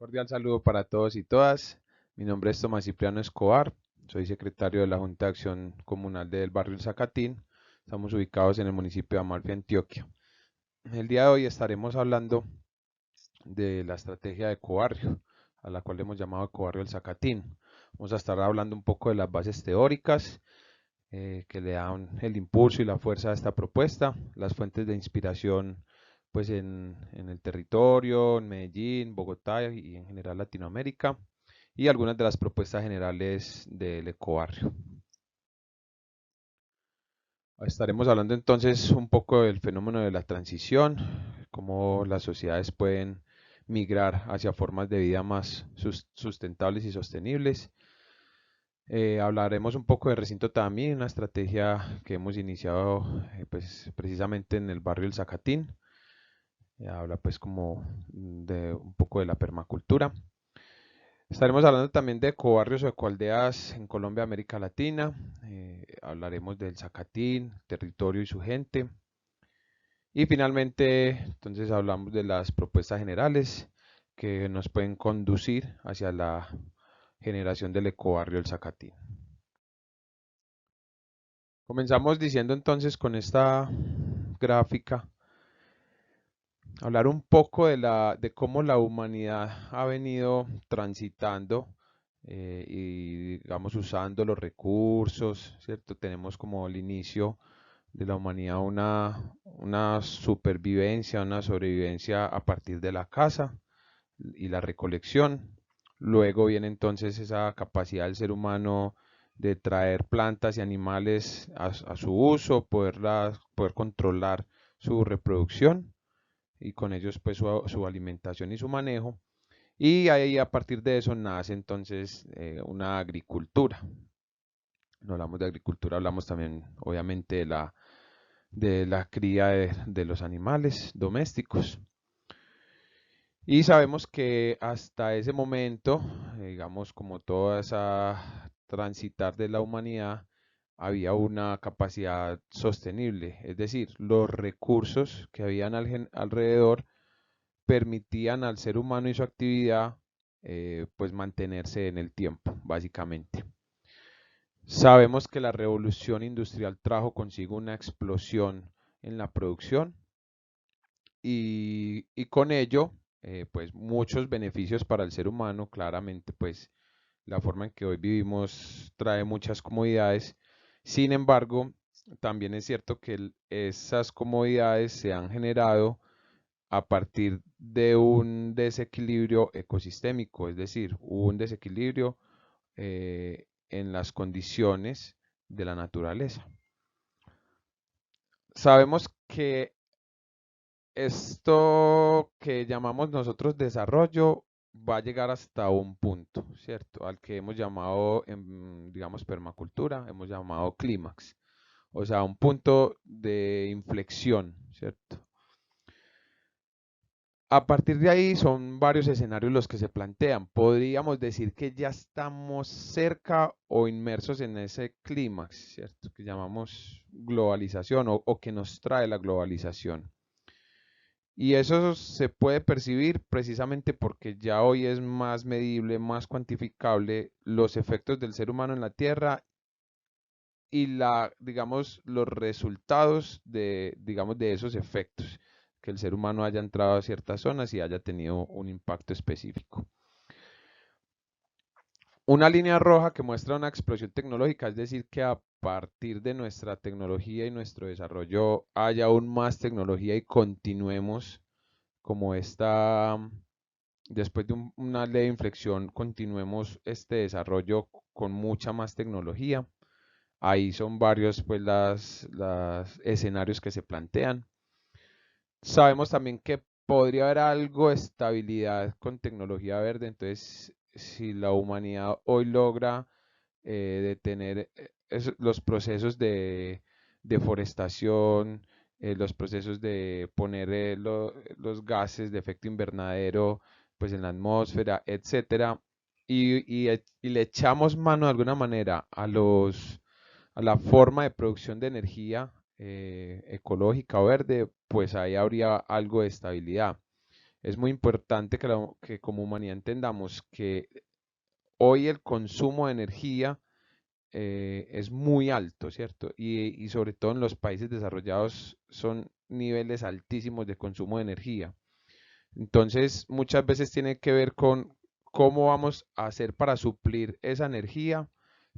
Cordial saludo para todos y todas. Mi nombre es Tomás Cipriano Escobar. Soy secretario de la Junta de Acción Comunal del barrio El Zacatín. Estamos ubicados en el municipio de Amalfi, Antioquia. El día de hoy estaremos hablando de la estrategia de Ecobarrio, a la cual hemos llamado Ecobarrio El Zacatín. Vamos a estar hablando un poco de las bases teóricas que le dan el impulso y la fuerza a esta propuesta, las fuentes de inspiración pues en el territorio, en Medellín, Bogotá y en general Latinoamérica, y algunas de las propuestas generales del ecobarrio. Estaremos hablando entonces un poco del fenómeno de la transición, cómo las sociedades pueden migrar hacia formas de vida más sustentables y sostenibles. Hablaremos un poco de recinto también, una estrategia que hemos iniciado pues, precisamente en el barrio El Zacatín. Habla pues como de un poco de la permacultura. Estaremos hablando también de ecobarrios o ecoaldeas en Colombia, América Latina. Hablaremos del Zacatín, territorio y su gente. Y finalmente, entonces hablamos de las propuestas generales que nos pueden conducir hacia la generación del ecobarrio El Zacatín. Comenzamos diciendo entonces con esta gráfica, hablar un poco de cómo la humanidad ha venido transitando y digamos usando los recursos, ¿cierto? Tenemos como el inicio de la humanidad una supervivencia, una sobrevivencia a partir de la caza y la recolección. Luego viene entonces esa capacidad del ser humano de traer plantas y animales a su uso, poder controlar su reproducción y con ellos pues su alimentación y su manejo. Y ahí a partir de eso nace entonces una agricultura. No hablamos de agricultura, hablamos también obviamente de la cría de los animales domésticos. Y sabemos que hasta ese momento, digamos, como toda esa transitar de la humanidad, había una capacidad sostenible, es decir, los recursos que habían alrededor permitían al ser humano y su actividad pues mantenerse en el tiempo, básicamente. Sabemos que la revolución industrial trajo consigo una explosión en la producción y con ello pues muchos beneficios para el ser humano. Claramente pues la forma en que hoy vivimos trae muchas comodidades. Sin embargo, también es cierto que esas comodidades se han generado a partir de un desequilibrio ecosistémico, es decir, hubo un desequilibrio en las condiciones de la naturaleza. Sabemos que esto que llamamos nosotros desarrollo va a llegar hasta un punto, ¿cierto? Al que hemos llamado, digamos, permacultura, hemos llamado clímax, o sea, un punto de inflexión, ¿cierto? A partir de ahí son varios escenarios los que se plantean. Podríamos decir que ya estamos cerca o inmersos en ese clímax, ¿cierto? Que llamamos globalización o que nos trae la globalización. Y eso se puede percibir precisamente porque ya hoy es más medible, más cuantificable los efectos del ser humano en la Tierra y digamos, los resultados digamos, de esos efectos, que el ser humano haya entrado a ciertas zonas y haya tenido un impacto específico. Una línea roja que muestra una explosión tecnológica, es decir, que a partir de nuestra tecnología y nuestro desarrollo haya aún más tecnología y continuemos como después de una leve inflexión, continuemos este desarrollo con mucha más tecnología. Ahí son varios pues las escenarios que se plantean. Sabemos también que podría haber algo de estabilidad con tecnología verde, entonces si la humanidad hoy logra detener los procesos de deforestación, los procesos de poner los gases de efecto invernadero pues en la atmósfera, etcétera, y le echamos mano de alguna manera a la forma de producción de energía ecológica o verde, pues ahí habría algo de estabilidad. es muy importante que como humanidad entendamos que hoy el consumo de energía es muy alto, ¿cierto? Y sobre todo en los países desarrollados son niveles altísimos de consumo de energía. Entonces, muchas veces tiene que ver con cómo vamos a hacer para suplir esa energía,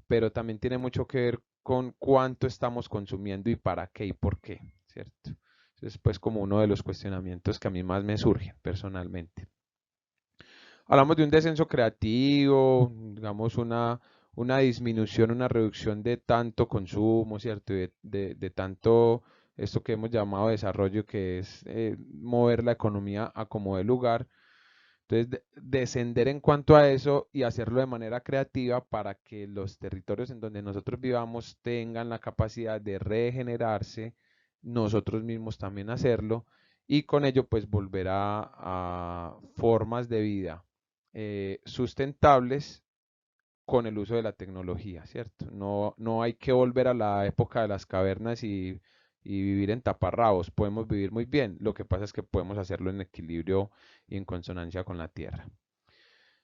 pero también tiene mucho que ver con cuánto estamos consumiendo y para qué y por qué, ¿cierto? Entonces, pues como uno de los cuestionamientos que a mí más me surgen personalmente. Hablamos de un descenso creativo, digamos una disminución, una reducción de tanto consumo, ¿cierto? De tanto esto que hemos llamado desarrollo, que es mover la economía a como de lugar. Entonces, descender en cuanto a eso y hacerlo de manera creativa para que los territorios en donde nosotros vivamos tengan la capacidad de regenerarse, nosotros mismos también hacerlo, y con ello pues volver a formas de vida sustentables con el uso de la tecnología, ¿cierto? No hay que volver a la época de las cavernas y vivir en taparrabos. Podemos vivir muy bien. Lo que pasa es que podemos hacerlo en equilibrio y en consonancia con la tierra.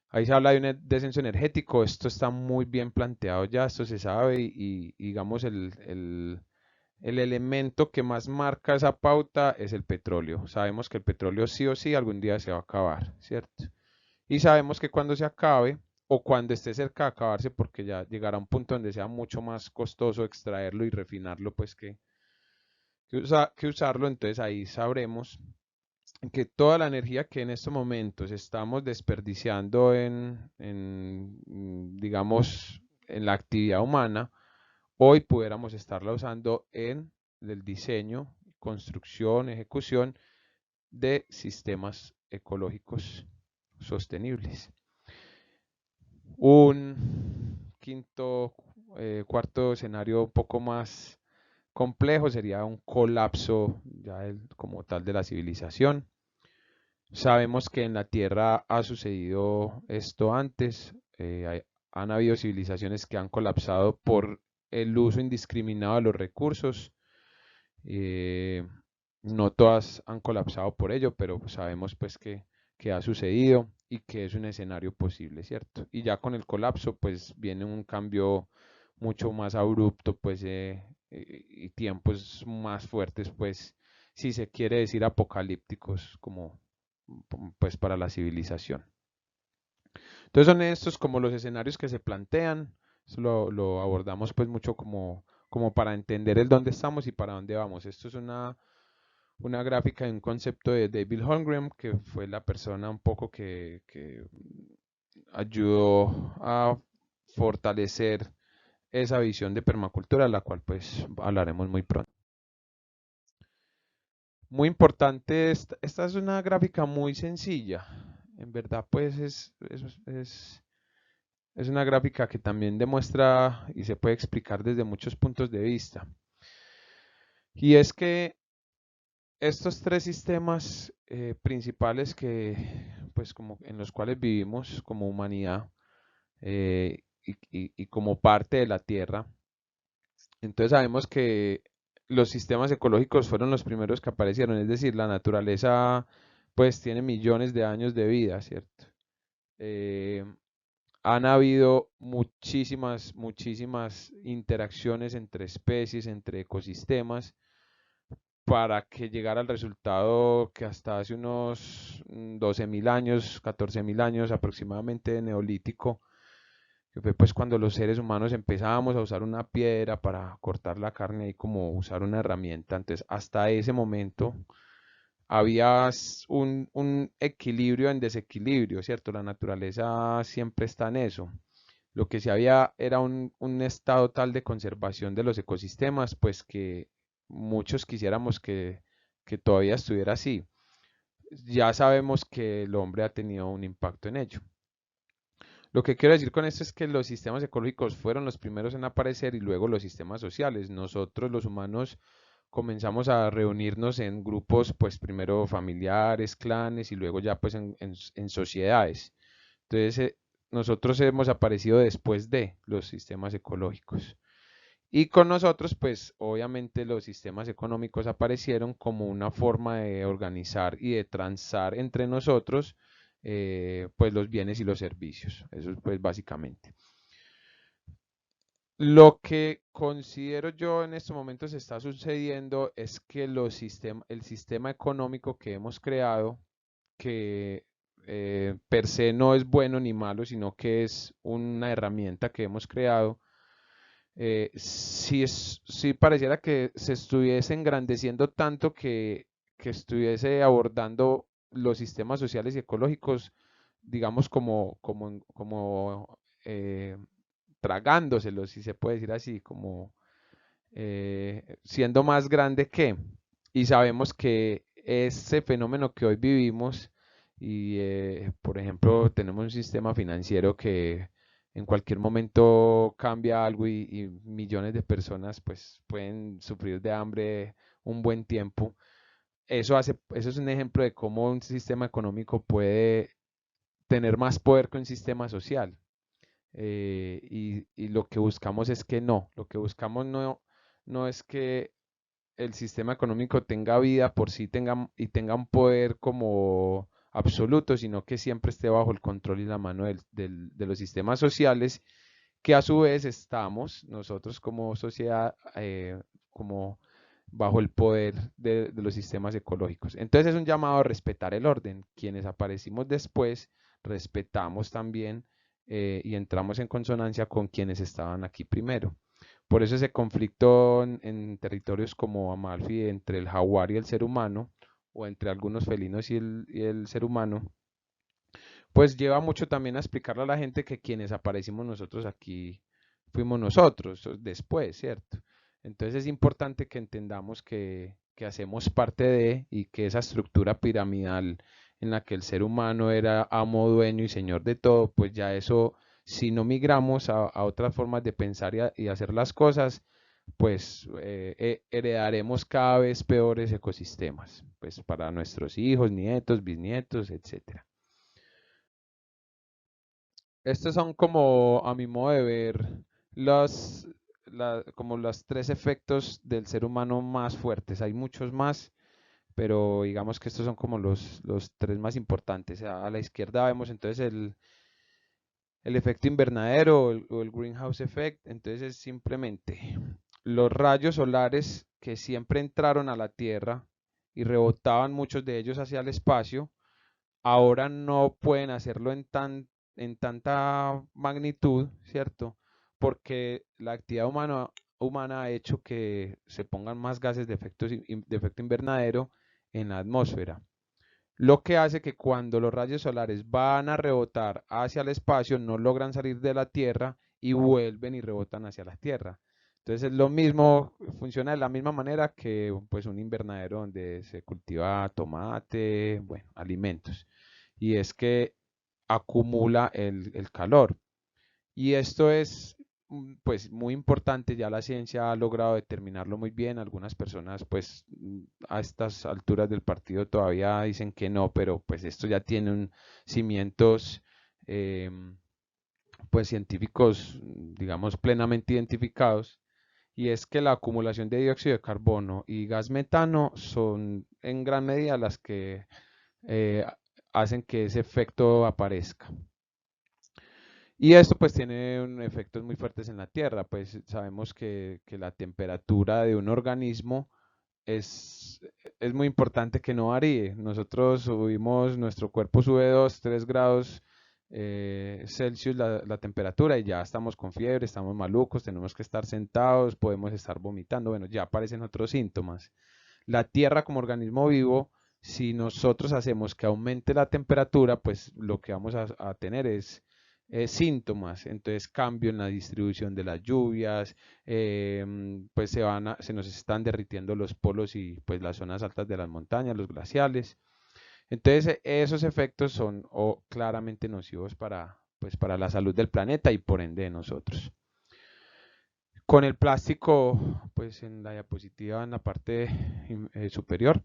Ahí se habla de un descenso energético. Esto está muy bien planteado ya, esto se sabe y digamos el elemento que más marca esa pauta es el petróleo. Sabemos que el petróleo sí o sí algún día se va a acabar, ¿cierto? Y sabemos que cuando se acabe o cuando esté cerca de acabarse, porque ya llegará un punto donde sea mucho más costoso extraerlo y refinarlo, pues que usarlo, entonces ahí sabremos que toda la energía que en estos momentos estamos desperdiciando digamos, en la actividad humana, hoy pudiéramos estarla usando en el diseño, construcción, ejecución de sistemas ecológicos sostenibles. Un cuarto escenario un poco más complejo sería un colapso ya como tal de la civilización. Sabemos que en la Tierra ha sucedido esto antes. Han habido civilizaciones que han colapsado por el uso indiscriminado de los recursos. eh, no todas han colapsado por ello, pero sabemos pues que ha sucedido y que es un escenario posible, ¿cierto? Y ya con el colapso pues viene un cambio mucho más abrupto pues y tiempos más fuertes pues si se quiere decir apocalípticos como pues para la civilización. Entonces son estos como los escenarios que se plantean, eso lo abordamos pues mucho como para entender el dónde estamos y para dónde vamos. Esto es una gráfica de un concepto de David Holmgren, que fue la persona un poco que ayudó a fortalecer esa visión de permacultura, la cual pues hablaremos muy pronto. Muy importante, esta es una gráfica muy sencilla. En verdad pues es una gráfica que también demuestra y se puede explicar desde muchos puntos de vista. Y es que estos tres sistemas principales pues como en los cuales vivimos como humanidad y como parte de la Tierra, entonces sabemos que los sistemas ecológicos fueron los primeros que aparecieron, es decir, la naturaleza pues tiene millones de años de vida, ¿cierto? Eh, Han habido muchísimas interacciones entre especies, entre ecosistemas, para que llegara al resultado que hasta hace unos 12.000 años, 14.000 años aproximadamente de neolítico, que fue pues cuando los seres humanos empezábamos a usar una piedra para cortar la carne y como usar una herramienta. Entonces, hasta ese momento había un equilibrio en desequilibrio, ¿cierto? La naturaleza siempre está en eso. Lo que sí había era un estado tal de conservación de los ecosistemas, pues que muchos quisiéramos que todavía estuviera así. Ya sabemos que el hombre ha tenido un impacto en ello. Lo que quiero decir con esto es que los sistemas ecológicos fueron los primeros en aparecer y luego los sistemas sociales. Nosotros los humanos comenzamos a reunirnos en grupos, pues primero familiares, clanes y luego ya pues en sociedades. Entonces nosotros hemos aparecido después de los sistemas ecológicos. Y con nosotros, pues obviamente los sistemas económicos aparecieron como una forma de organizar y de transar entre nosotros pues los bienes y los servicios. Eso es pues básicamente. Lo que considero yo en estos momentos está sucediendo es que el sistema económico que hemos creado, que per se no es bueno ni malo, sino que es una herramienta que hemos creado, sí pareciera que se estuviese engrandeciendo tanto que estuviese abordando los sistemas sociales y ecológicos, digamos, como tragándoselos, si se puede decir así, como siendo más grande que. Y sabemos que ese fenómeno que hoy vivimos, y por ejemplo, tenemos un sistema financiero que en cualquier momento cambia algo y millones de personas pues pueden sufrir de hambre un buen tiempo. Eso es un ejemplo de cómo un sistema económico puede tener más poder que un sistema social. Y lo que buscamos es que no, lo que buscamos no es que el sistema económico tenga vida por sí y tenga un poder como absoluto, sino que siempre esté bajo el control y la mano de los sistemas sociales, que a su vez estamos nosotros como sociedad, como bajo el poder de los sistemas ecológicos. Entonces es un llamado a respetar el orden. Quienes aparecimos después, respetamos también y entramos en consonancia con quienes estaban aquí primero. Por eso ese conflicto en territorios como Amalfi entre el jaguar y el ser humano, o entre algunos felinos y el ser humano, pues lleva mucho también a explicarle a la gente que quienes aparecimos nosotros aquí fuimos nosotros después, ¿cierto? Entonces es importante que entendamos que hacemos parte de y que esa estructura piramidal en la que el ser humano era amo, dueño y señor de todo, pues ya eso, si no migramos a otras formas de pensar y hacer las cosas, pues heredaremos cada vez peores ecosistemas, pues para nuestros hijos, nietos, bisnietos, etcétera. Estos son como, a mi modo de ver, los, como los tres efectos del ser humano más fuertes. Hay muchos más, pero digamos que estos son como los tres más importantes. A la izquierda vemos entonces el efecto invernadero o el greenhouse effect. Entonces es simplemente los rayos solares que siempre entraron a la Tierra y rebotaban muchos de ellos hacia el espacio ahora no pueden hacerlo en tanta magnitud, ¿cierto? Porque la actividad humana ha hecho que se pongan más gases de efecto invernadero en la atmósfera. Lo que hace que cuando los rayos solares van a rebotar hacia el espacio, no logran salir de la Tierra y vuelven y rebotan hacia la Tierra. Entonces es lo mismo, funciona de la misma manera que pues un invernadero donde se cultiva tomate, bueno, alimentos. Y es que acumula el calor. Y esto es pues muy importante, ya la ciencia ha logrado determinarlo muy bien, algunas personas pues a estas alturas del partido todavía dicen que no, pero pues esto ya tiene cimientos pues científicos digamos plenamente identificados y es que la acumulación de dióxido de carbono y gas metano son en gran medida las que eh, hacen que ese efecto aparezca. Y esto pues tiene efectos muy fuertes en la Tierra, pues sabemos que la temperatura de un organismo es, es muy importante que no varíe. Nosotros subimos, nuestro cuerpo sube 2 3 grados Celsius la temperatura y ya estamos con fiebre, estamos malucos, tenemos que estar sentados, podemos estar vomitando, bueno, ya aparecen otros síntomas. La Tierra como organismo vivo, si nosotros hacemos que aumente la temperatura, pues lo que vamos a tener es síntomas, entonces cambio en la distribución de las lluvias, pues se nos están derritiendo los polos y pues las zonas altas de las montañas, los glaciales. Entonces esos efectos son claramente nocivos pues, para la salud del planeta y por ende de nosotros. Con el plástico, pues en la diapositiva en la parte superior,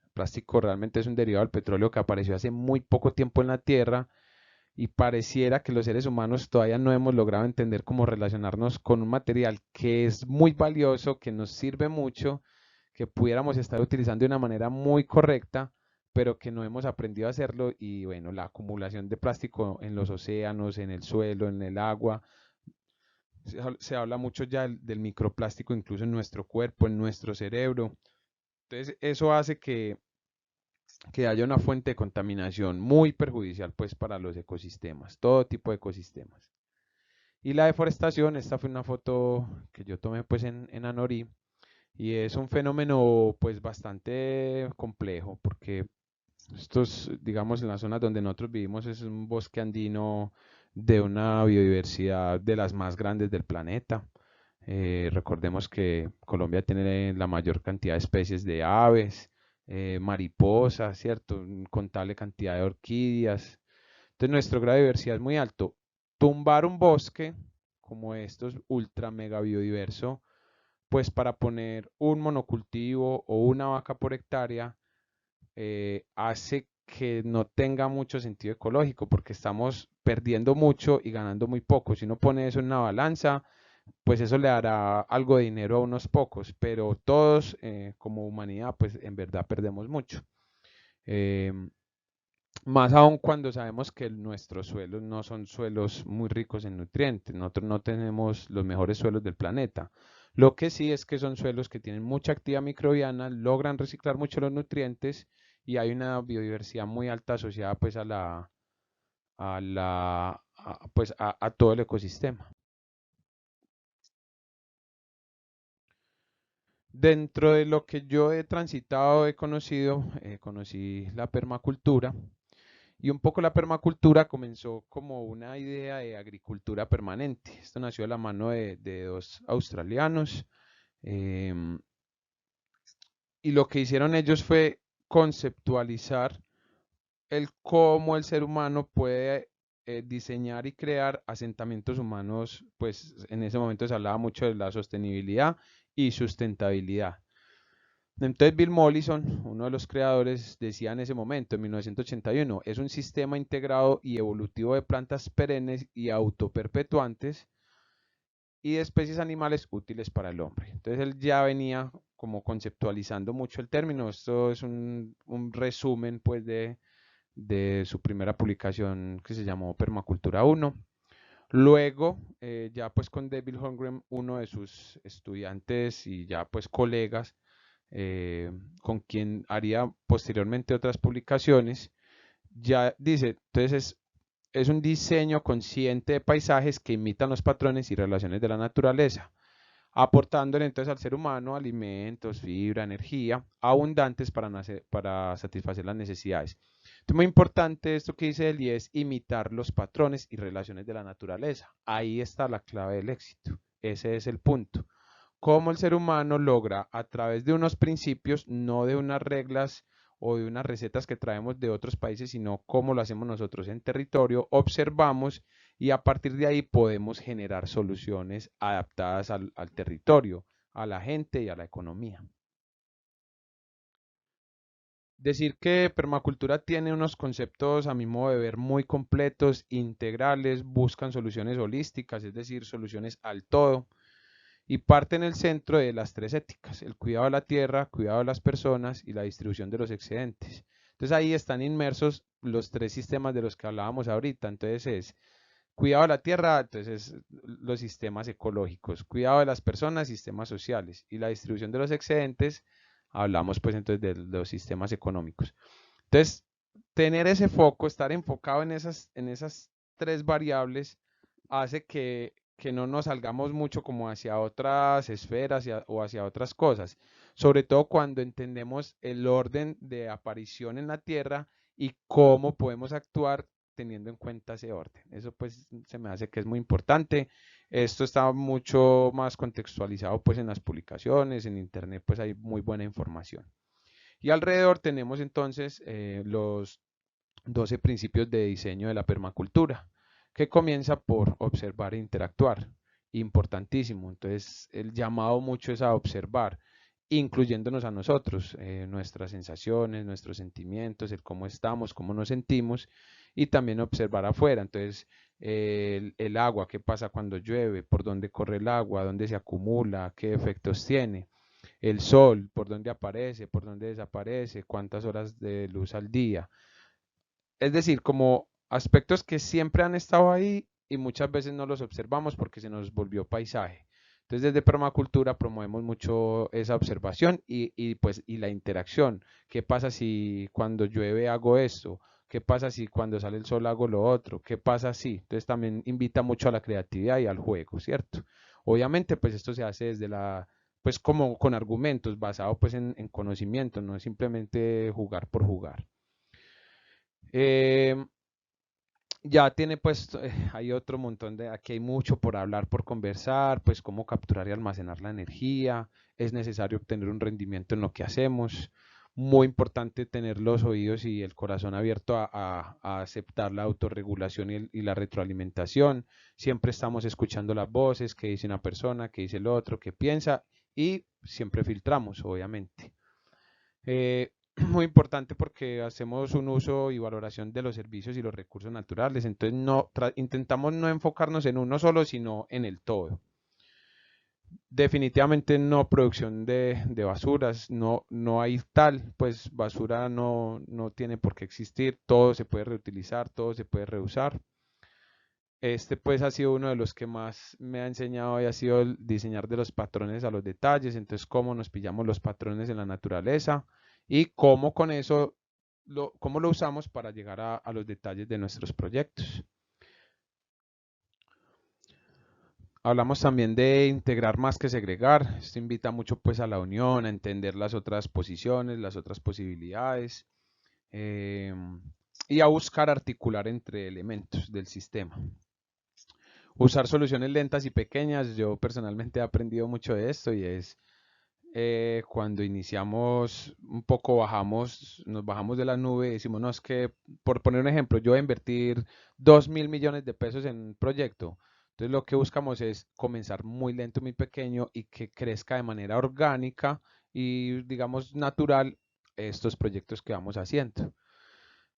el plástico realmente es un derivado del petróleo que apareció hace muy poco tiempo en la Tierra y pareciera que los seres humanos todavía no hemos logrado entender cómo relacionarnos con un material que es muy valioso, que nos sirve mucho, que pudiéramos estar utilizando de una manera muy correcta, pero que no hemos aprendido a hacerlo y bueno, la acumulación de plástico en los océanos, en el suelo, en el agua, se habla mucho ya del microplástico incluso en nuestro cuerpo, en nuestro cerebro. Entonces, eso hace que haya una fuente de contaminación muy perjudicial pues para los ecosistemas, todo tipo de ecosistemas. Y la deforestación, esta fue una foto que yo tomé pues en Anorí y es un fenómeno pues bastante complejo porque estos, digamos, en las zonas donde nosotros vivimos es un bosque andino de una biodiversidad de las más grandes del planeta. Recordemos que Colombia tiene la mayor cantidad de especies de aves, mariposas, ¿cierto? Incontable cantidad de orquídeas. Entonces nuestro grado de diversidad es muy alto. Tumbar un bosque como estos, ultra mega biodiverso, pues para poner un monocultivo o una vaca por hectárea, hace que no tenga mucho sentido ecológico porque estamos perdiendo mucho y ganando muy poco. Si uno pone eso en una balanza, pues eso le dará algo de dinero a unos pocos, pero todos como humanidad, pues en verdad perdemos mucho. Em, Más aún cuando sabemos que nuestros suelos no son suelos muy ricos en nutrientes. Nosotros no tenemos los mejores suelos del planeta. Lo que sí es que son suelos que tienen mucha actividad microbiana, logran reciclar mucho los nutrientes y hay una biodiversidad muy alta asociada pues a todo el ecosistema. Dentro de lo que yo he transitado, he conocido, conocí la permacultura. Y un poco la permacultura comenzó como una idea de agricultura permanente. Esto nació de la mano de dos australianos. em, y lo que hicieron ellos fue conceptualizar el cómo el ser humano puede diseñar y crear asentamientos humanos. Pues en ese momento se hablaba mucho de la sostenibilidad y sustentabilidad. Entonces Bill Mollison, uno de los creadores, decía en ese momento, en 1981, es un sistema integrado y evolutivo de plantas perennes y autoperpetuantes y de especies animales útiles para el hombre. Entonces él ya venía como conceptualizando mucho el término. Esto es un resumen pues de su primera publicación que se llamó Permacultura 1. Luego, ya pues con David Holmgren, uno de sus estudiantes y ya pues colegas, eh, con quien haría posteriormente otras publicaciones, ya dice, entonces es un diseño consciente de paisajes que imitan los patrones y relaciones de la naturaleza, aportándole entonces al ser humano alimentos, fibra, energía abundantes para satisfacer las necesidades. Entonces, muy importante esto que dice él y es imitar los patrones y relaciones de la naturaleza. Ahí está la clave del éxito. Ese es el punto. Cómo el ser humano logra a través de unos principios, no de unas reglas o de unas recetas que traemos de otros países, sino cómo lo hacemos nosotros en territorio, observamos y a partir de ahí podemos generar soluciones adaptadas al territorio, a la gente y a la economía. Decir que permacultura tiene unos conceptos, a mi modo de ver, muy completos, integrales, buscan soluciones holísticas, es decir, soluciones al todo, y parte en el centro de las tres éticas, el cuidado de la tierra, cuidado de las personas y la distribución de los excedentes. Entonces ahí están inmersos los tres sistemas de los que hablábamos ahorita. Entonces es cuidado de la tierra, entonces los sistemas ecológicos, cuidado de las personas, sistemas sociales y la distribución de los excedentes, hablamos pues entonces de los sistemas económicos. Entonces, tener ese foco, estar enfocado en esas tres variables, hace que no nos salgamos mucho como hacia otras esferas o hacia otras cosas, sobre todo cuando entendemos el orden de aparición en la Tierra y cómo podemos actuar teniendo en cuenta ese orden. Eso pues se me hace que es muy importante. Esto está mucho más contextualizado pues en las publicaciones, en internet pues hay muy buena información. Y alrededor tenemos entonces los 12 principios de diseño de la permacultura, que comienza por observar e interactuar. Importantísimo. Entonces, el llamado mucho es a observar. incluyéndonos a nosotros, nuestras sensaciones, nuestros sentimientos, el cómo estamos, cómo nos sentimos, y también observar afuera. Entonces, el agua, qué pasa cuando llueve, por dónde corre el agua, dónde se acumula, qué efectos tiene. El sol, por dónde aparece, por dónde desaparece, cuántas horas de luz al día. Es decir, como aspectos que siempre han estado ahí y muchas veces no los observamos porque se nos volvió paisaje. Entonces, desde permacultura promovemos mucho esa observación y la interacción. ¿Qué pasa si cuando llueve hago esto? ¿Qué pasa si cuando sale el sol hago lo otro? ¿Qué pasa si? Entonces también invita mucho a la creatividad y al juego, ¿cierto? Obviamente, pues esto se hace desde pues como con argumentos, basado pues en conocimiento, no es simplemente jugar por jugar. Eh, ya tiene pues, hay otro montón aquí hay mucho por hablar, por conversar, pues cómo capturar y almacenar la energía, es necesario obtener un rendimiento en lo que hacemos, muy importante tener los oídos y el corazón abierto a aceptar la autorregulación y la retroalimentación, siempre estamos escuchando las voces, qué dice una persona, qué dice el otro, qué piensa y siempre filtramos, obviamente. Eh, muy importante porque hacemos un uso y valoración de los servicios y los recursos naturales, entonces intentamos no enfocarnos en uno solo, sino en el todo. Definitivamente no producción de basuras, no hay tal, pues basura no tiene por qué existir, todo se puede reutilizar, todo se puede reusar. Este pues ha sido uno de los que más me ha enseñado y ha sido el diseñar de los patrones a los detalles, entonces cómo nos pillamos los patrones en la naturaleza y cómo con eso, cómo lo usamos para llegar a los detalles de nuestros proyectos. Hablamos también de integrar más que segregar, esto invita mucho pues a la unión, a entender las otras posiciones, las otras posibilidades eh, y a buscar articular entre elementos del sistema. Usar soluciones lentas y pequeñas. Yo personalmente he aprendido mucho de esto y es cuando iniciamos un poco nos bajamos de la nube y decimos, no, es que, por poner un ejemplo, yo voy a invertir 2.000 millones de pesos en un proyecto. Entonces lo que buscamos es comenzar muy lento, muy pequeño y que crezca de manera orgánica y, digamos, natural estos proyectos que vamos haciendo.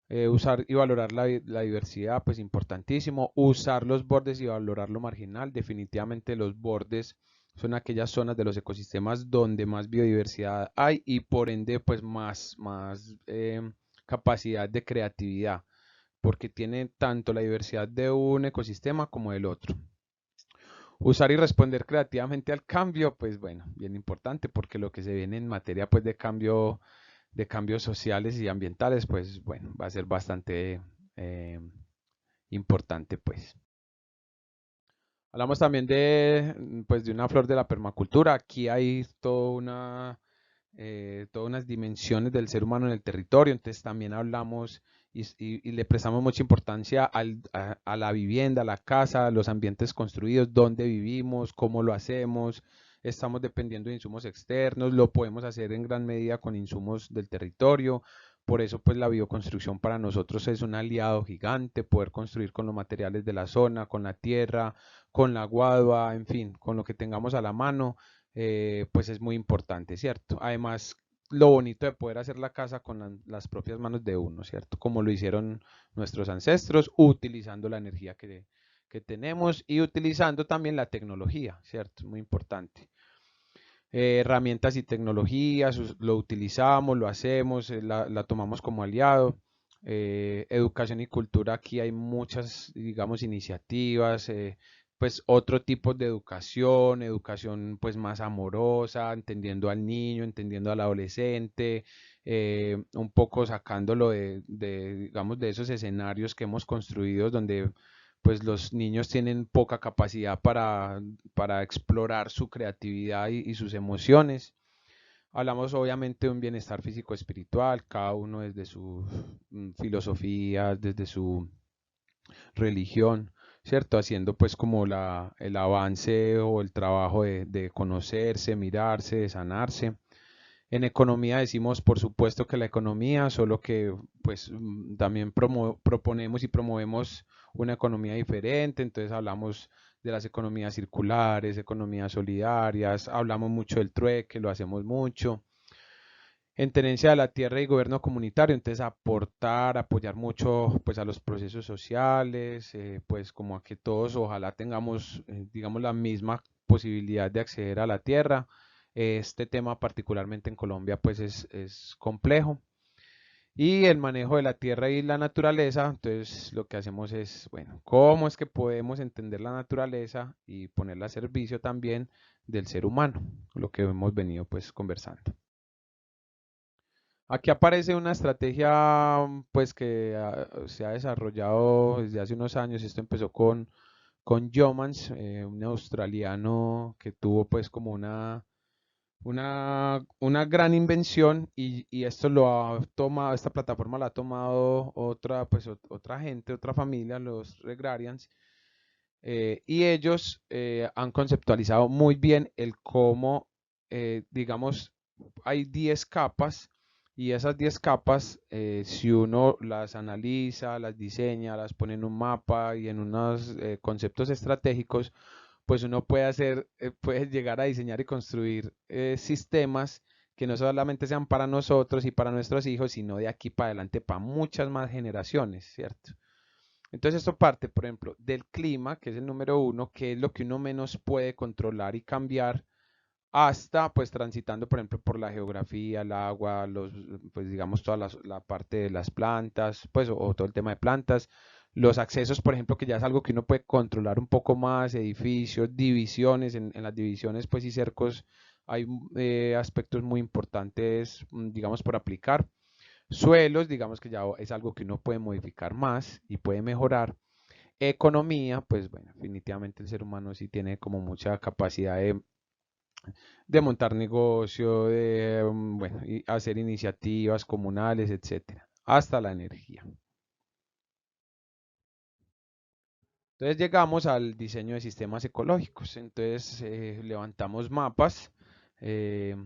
Usar y valorar la diversidad, pues importantísimo. Usar los bordes y valorar lo marginal. Definitivamente los bordes son aquellas zonas de los ecosistemas donde más biodiversidad hay y por ende pues más capacidad de creatividad, porque tiene tanto la diversidad de un ecosistema como del otro. Usar y responder creativamente al cambio, pues bueno, bien importante porque lo que se viene en materia pues de cambios sociales y ambientales, pues bueno, va a ser bastante eh, importante, pues. Hablamos también pues, de una flor de la permacultura. Aquí hay todas unas dimensiones del ser humano en el territorio, entonces también hablamos y le prestamos mucha importancia a la vivienda, a la casa, a los ambientes construidos, dónde vivimos, cómo lo hacemos, estamos dependiendo de insumos externos, lo podemos hacer en gran medida con insumos del territorio, por eso pues la bioconstrucción para nosotros es un aliado gigante, poder construir con los materiales de la zona, con la tierra, con la guadua, en fin, con lo que tengamos a la mano pues es muy importante, ¿cierto? Además, lo bonito de poder hacer la casa con las propias manos de uno, ¿cierto? Como lo hicieron nuestros ancestros, utilizando la energía que tenemos y utilizando también la tecnología, ¿cierto? Muy importante. Herramientas y tecnologías, lo utilizamos, lo hacemos, la tomamos como aliado. Educación y cultura, aquí hay muchas, digamos, iniciativas, pues otro tipo de educación, educación pues más amorosa, entendiendo al niño, entendiendo al adolescente, un poco sacándolo digamos, de esos escenarios que hemos construido donde pues los niños tienen poca capacidad para explorar su creatividad y sus emociones. Hablamos obviamente de un bienestar físico espiritual, cada uno desde su filosofía, desde su religión, ¿cierto? Haciendo pues como el avance o el trabajo de conocerse, mirarse, de sanarse. En economía decimos, por supuesto que la economía, solo que pues también proponemos y promovemos una economía diferente, entonces hablamos de las economías circulares, economías solidarias, hablamos mucho del trueque, lo hacemos mucho. En tenencia de la tierra y gobierno comunitario, entonces aportar, apoyar mucho pues a los procesos sociales, pues como a que todos ojalá tengamos, digamos, la misma posibilidad de acceder a la tierra. Este tema particularmente en Colombia pues es complejo. Y el manejo de la tierra y la naturaleza, entonces lo que hacemos es, bueno, ¿cómo es que podemos entender la naturaleza y ponerla a servicio también del ser humano? Lo que hemos venido pues conversando. Aquí aparece una estrategia pues que se ha desarrollado desde hace unos años. Esto empezó con Jomans, un australiano que tuvo pues como una gran invención y esto lo ha tomado, esta plataforma la ha tomado otra, pues, otra gente, otra familia, los Regrarians, y ellos han conceptualizado muy bien el cómo, digamos, hay 10 capas y esas 10 capas, si uno las analiza, las diseña, las pone en un mapa y en unos conceptos estratégicos, pues uno puede hacer, puede llegar a diseñar y construir sistemas que no solamente sean para nosotros y para nuestros hijos, sino de aquí para adelante para muchas más generaciones, ¿cierto? Entonces esto parte, por ejemplo, del clima, que es el número uno, que es lo que uno menos puede controlar y cambiar, hasta pues transitando, por ejemplo, por la geografía, el agua, pues digamos toda la parte de las plantas, pues o todo el tema de plantas, los accesos, por ejemplo, que ya es algo que uno puede controlar un poco más, edificios, divisiones, en las divisiones pues y cercos hay aspectos muy importantes, digamos, por aplicar. Suelos, digamos que ya es algo que uno puede modificar más y puede mejorar. Economía, pues bueno, definitivamente el ser humano sí tiene como mucha capacidad de montar negocio, de bueno, y hacer iniciativas comunales, etcétera, hasta la energía. Entonces llegamos al diseño de sistemas ecológicos. Entonces levantamos mapas eh,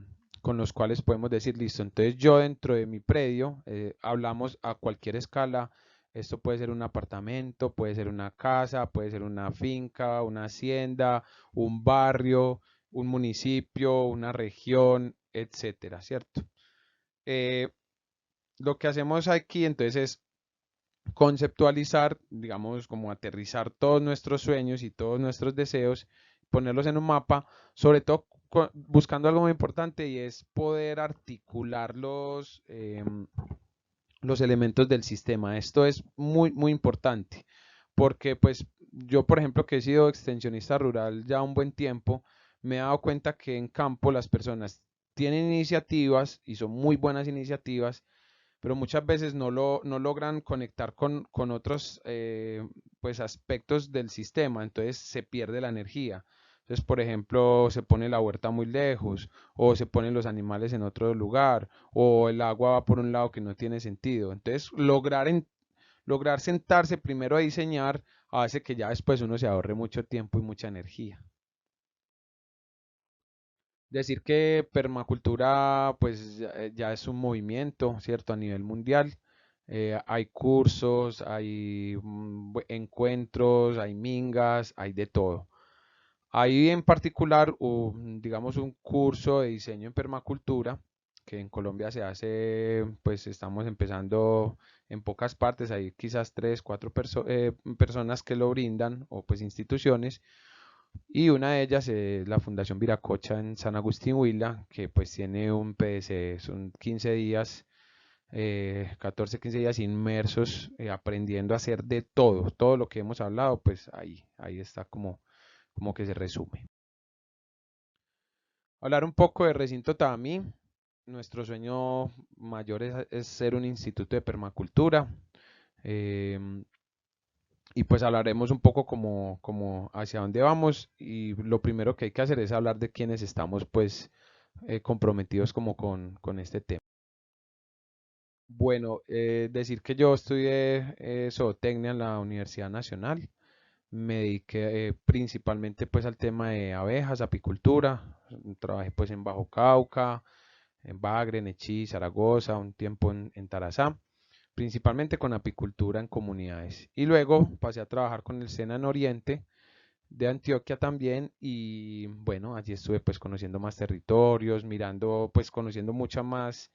con los cuales podemos decir, listo, entonces yo dentro de mi predio hablamos a cualquier escala. Esto puede ser un apartamento, puede ser una casa, puede ser una finca, una hacienda, un barrio, un municipio, una región, etcétera, ¿cierto? Eh, lo que hacemos aquí entonces es conceptualizar, digamos, como aterrizar todos nuestros sueños y todos nuestros deseos, ponerlos en un mapa, sobre todo buscando algo muy importante y es poder articular los elementos del sistema. Esto es muy, muy importante porque pues yo, por ejemplo, que he sido extensionista rural ya un buen tiempo, me he dado cuenta que en campo las personas tienen iniciativas y son muy buenas iniciativas, pero muchas veces no logran conectar con otros pues aspectos del sistema, entonces se pierde la energía. Entonces, por ejemplo, se pone la huerta muy lejos, o se ponen los animales en otro lugar, o el agua va por un lado que no tiene sentido. Entonces, lograr sentarse primero a diseñar hace que ya después uno se ahorre mucho tiempo y mucha energía. Decir que permacultura pues ya es un movimiento, ¿cierto? A nivel mundial. Hay cursos, hay encuentros, hay mingas, hay de todo. Hay en particular, digamos, un curso de diseño en permacultura que en Colombia se hace, pues estamos empezando en pocas partes, hay quizás tres, cuatro personas que lo brindan o pues instituciones y una de ellas es la Fundación Viracocha en San Agustín Huila, que pues tiene un PDC, son 15 días, 14, 15 días inmersos aprendiendo a hacer de todo, todo lo que hemos hablado, pues ahí está como que se resume. Hablar un poco de Recinto Tamí. Nuestro sueño mayor es ser un instituto de permacultura. em, y pues hablaremos un poco como hacia dónde vamos. Y lo primero que hay que hacer es hablar de quiénes estamos pues comprometidos como con este tema. Bueno, decir que yo estudié zootecnia en la Universidad Nacional. Me dediqué principalmente pues al tema de abejas, apicultura. Trabajé pues en Bajo Cauca, en Bagre, Nechí, Zaragoza, un tiempo en Tarazá, principalmente con apicultura en comunidades. Y luego pasé a trabajar con el SENA en Oriente de Antioquia también y bueno, allí estuve pues conociendo más territorios, mirando pues conociendo mucha más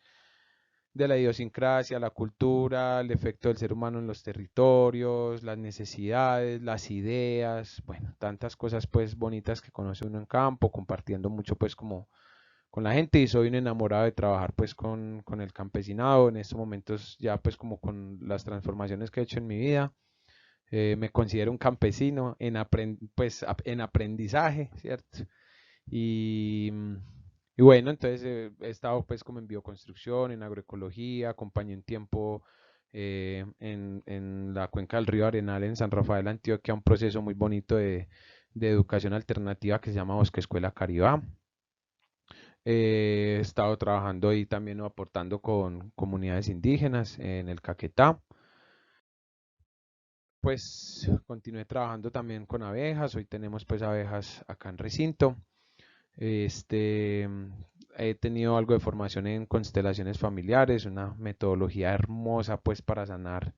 de la idiosincrasia, la cultura, el efecto del ser humano en los territorios, las necesidades, las ideas, bueno, tantas cosas pues bonitas que conoce uno en campo, compartiendo mucho pues como con la gente y soy un enamorado de trabajar pues con el campesinado en estos momentos ya pues como con las transformaciones que he hecho en mi vida. Me considero un campesino en aprendizaje, ¿cierto? Y, y bueno, entonces he estado pues como en bioconstrucción, en agroecología, acompañé un tiempo en la cuenca del río Arenal en San Rafael, Antioquia, un proceso muy bonito de educación alternativa que se llama Bosque Escuela Caribá. He estado trabajando ahí también o aportando con comunidades indígenas en el Caquetá. Pues continué trabajando también con abejas. Hoy tenemos pues abejas acá en recinto. Este, he tenido algo de formación en constelaciones familiares, una metodología hermosa pues para sanar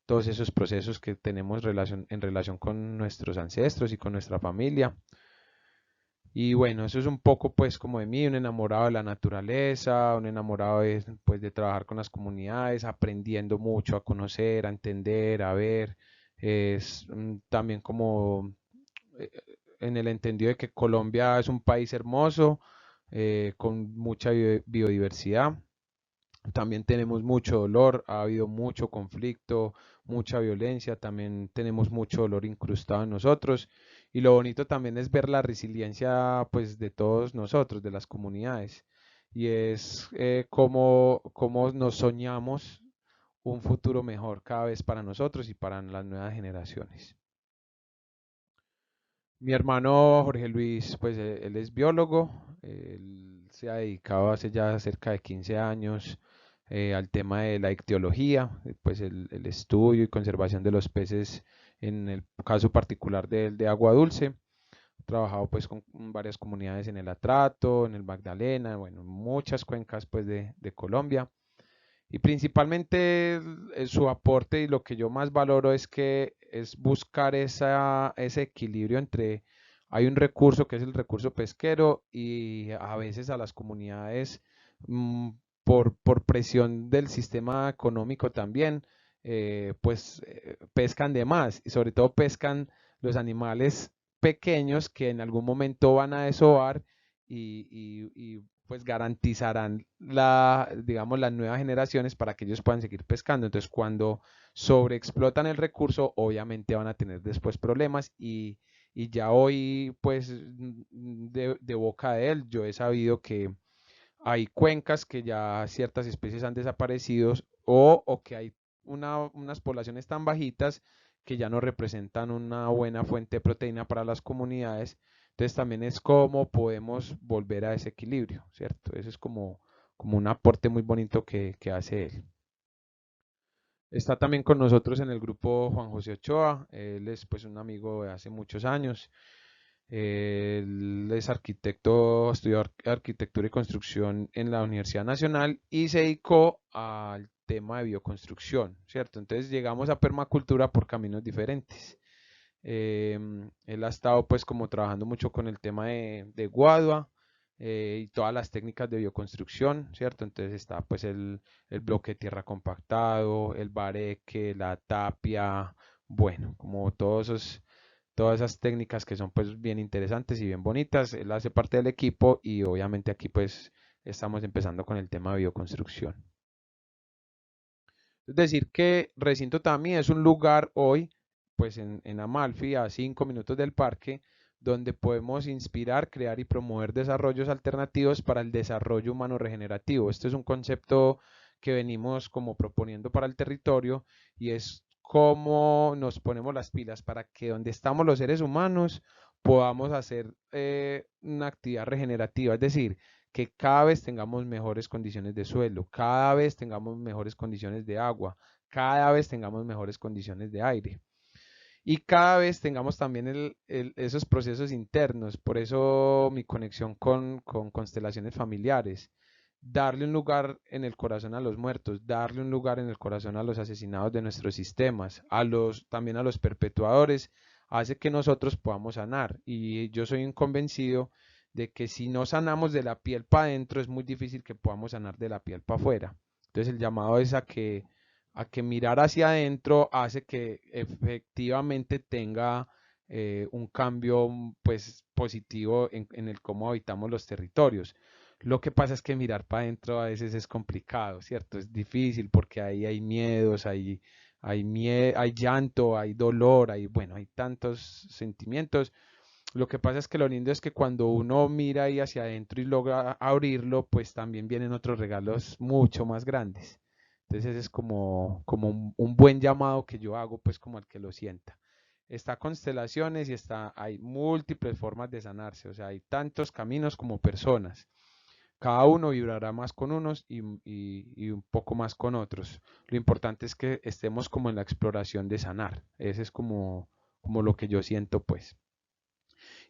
todos esos procesos que tenemos en relación con nuestros ancestros y con nuestra familia. Y bueno, eso es un poco pues como de mí, un enamorado de la naturaleza, un enamorado de, pues, de trabajar con las comunidades, aprendiendo mucho a conocer, a entender, a ver. Es también como eh, en el entendido de que Colombia es un país hermoso, con mucha biodiversidad. También tenemos mucho dolor, ha habido mucho conflicto, mucha violencia, también tenemos mucho dolor incrustado en nosotros. Y lo bonito también es ver la resiliencia pues de todos nosotros, de las comunidades. Y es cómo nos soñamos un futuro mejor cada vez para nosotros y para las nuevas generaciones. Mi hermano Jorge Luis, pues él es biólogo, él se ha dedicado hace ya cerca de 15 años al tema de la ictiología, pues el estudio y conservación de los peces en el caso particular de agua dulce. He trabajado pues con varias comunidades en el Atrato, en el Magdalena, bueno, muchas cuencas pues de Colombia. Y principalmente su aporte y lo que yo más valoro es que es buscar ese equilibrio entre, hay un recurso que es el recurso pesquero y a veces a las comunidades mm, por presión del sistema económico también, pescan de más y sobre todo pescan los animales pequeños que en algún momento van a desovar pues garantizarán digamos, las nuevas generaciones para que ellos puedan seguir pescando. Entonces, cuando sobreexplotan el recurso, obviamente van a tener después problemas y ya hoy, pues, de boca de él, yo he sabido que hay cuencas que ya ciertas especies han desaparecido o que hay unas poblaciones tan bajitas que ya no representan una buena fuente de proteína para las comunidades. Entonces también es cómo podemos volver a ese equilibrio, ¿cierto? Eso es como un aporte muy bonito que hace él. Está también con nosotros en el grupo Juan José Ochoa, él es pues un amigo de hace muchos años. Él es arquitecto, estudió arquitectura y construcción en la Universidad Nacional y se dedicó al tema de bioconstrucción, ¿cierto? Entonces llegamos a permacultura por caminos diferentes. Él ha estado pues como trabajando mucho con el tema de Guadua y todas las técnicas de bioconstrucción, ¿cierto? Entonces está pues el bloque de tierra compactado, el bareque, la tapia, bueno, como todas esas técnicas que son pues bien interesantes y bien bonitas. Él hace parte del equipo y obviamente aquí pues estamos empezando con el tema de bioconstrucción. Es decir, que Recinto Tami es un lugar hoy, pues en Amalfi, a 5 minutos del parque, donde podemos inspirar, crear y promover desarrollos alternativos para el desarrollo humano regenerativo. Este es un concepto que venimos como proponiendo para el territorio y es cómo nos ponemos las pilas para que donde estamos los seres humanos podamos hacer una actividad regenerativa, es decir, que cada vez tengamos mejores condiciones de suelo, cada vez tengamos mejores condiciones de agua, cada vez tengamos mejores condiciones de aire y cada vez tengamos también esos procesos internos. Por eso mi conexión con constelaciones familiares. darle un lugar en el corazón a los muertos, darle un lugar en el corazón a los asesinados de nuestros sistemas, también a los perpetuadores, hace que nosotros podamos sanar. Y yo soy un convencido de que si no sanamos de la piel para adentro, es muy difícil que podamos sanar de la piel para afuera. Entonces el llamado es a que mirar hacia adentro hace que efectivamente tenga un cambio pues positivo en el cómo habitamos los territorios. Lo que pasa es que mirar para adentro a veces es complicado, ¿cierto? Es difícil porque ahí hay miedos, hay llanto, hay dolor, bueno, hay tantos sentimientos. Lo que pasa es que lo lindo es que cuando uno mira ahí hacia adentro y logra abrirlo, pues también vienen otros regalos mucho más grandes. Entonces ese es como un buen llamado que yo hago, pues como al que lo sienta. Está constelaciones y hay múltiples formas de sanarse, o sea, hay tantos caminos como personas. Cada uno vibrará más con unos y un poco más con otros. Lo importante es que estemos como en la exploración de sanar. Ese es como lo que yo siento, pues.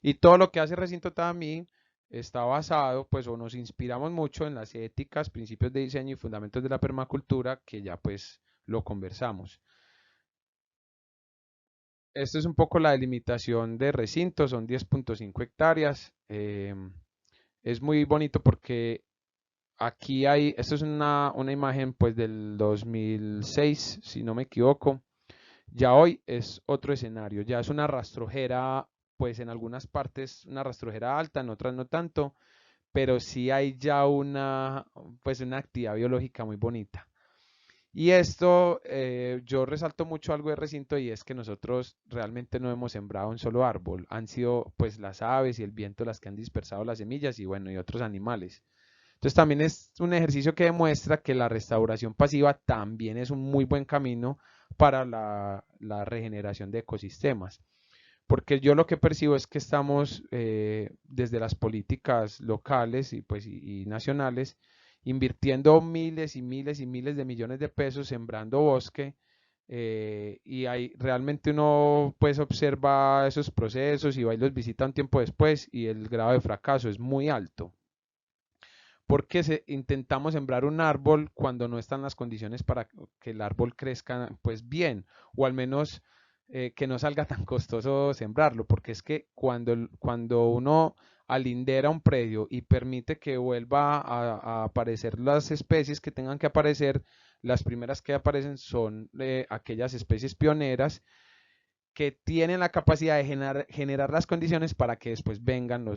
Y todo lo que hace Recinto también está basado, pues, o nos inspiramos mucho en las éticas, principios de diseño y fundamentos de la permacultura, que ya pues lo conversamos. Esto es un poco la delimitación de recinto, son 10.5 hectáreas. Es muy bonito porque aquí esto es una imagen pues del 2006, si no me equivoco. Ya hoy es otro escenario, ya es una rastrojera, pues en algunas partes una rastrojera alta, en otras no tanto, pero sí hay ya pues una actividad biológica muy bonita. Y esto, yo resalto mucho algo de recinto y es que nosotros realmente no hemos sembrado un solo árbol, han sido pues las aves y el viento las que han dispersado las semillas y bueno, y otros animales. Entonces también es un ejercicio que demuestra que la restauración pasiva también es un muy buen camino para la regeneración de ecosistemas. Porque yo lo que percibo es que estamos desde las políticas locales y nacionales invirtiendo miles y miles y miles de millones de pesos sembrando bosque y ahí realmente uno pues observa esos procesos y va y los visita un tiempo después y el grado de fracaso es muy alto porque intentamos sembrar un árbol cuando no están las condiciones para que el árbol crezca pues bien, o al menos que no salga tan costoso sembrarlo, porque es que cuando uno alindera un predio y permite que vuelva a aparecer las especies que tengan que aparecer, las primeras que aparecen son aquellas especies pioneras que tienen la capacidad de generar las condiciones para que después vengan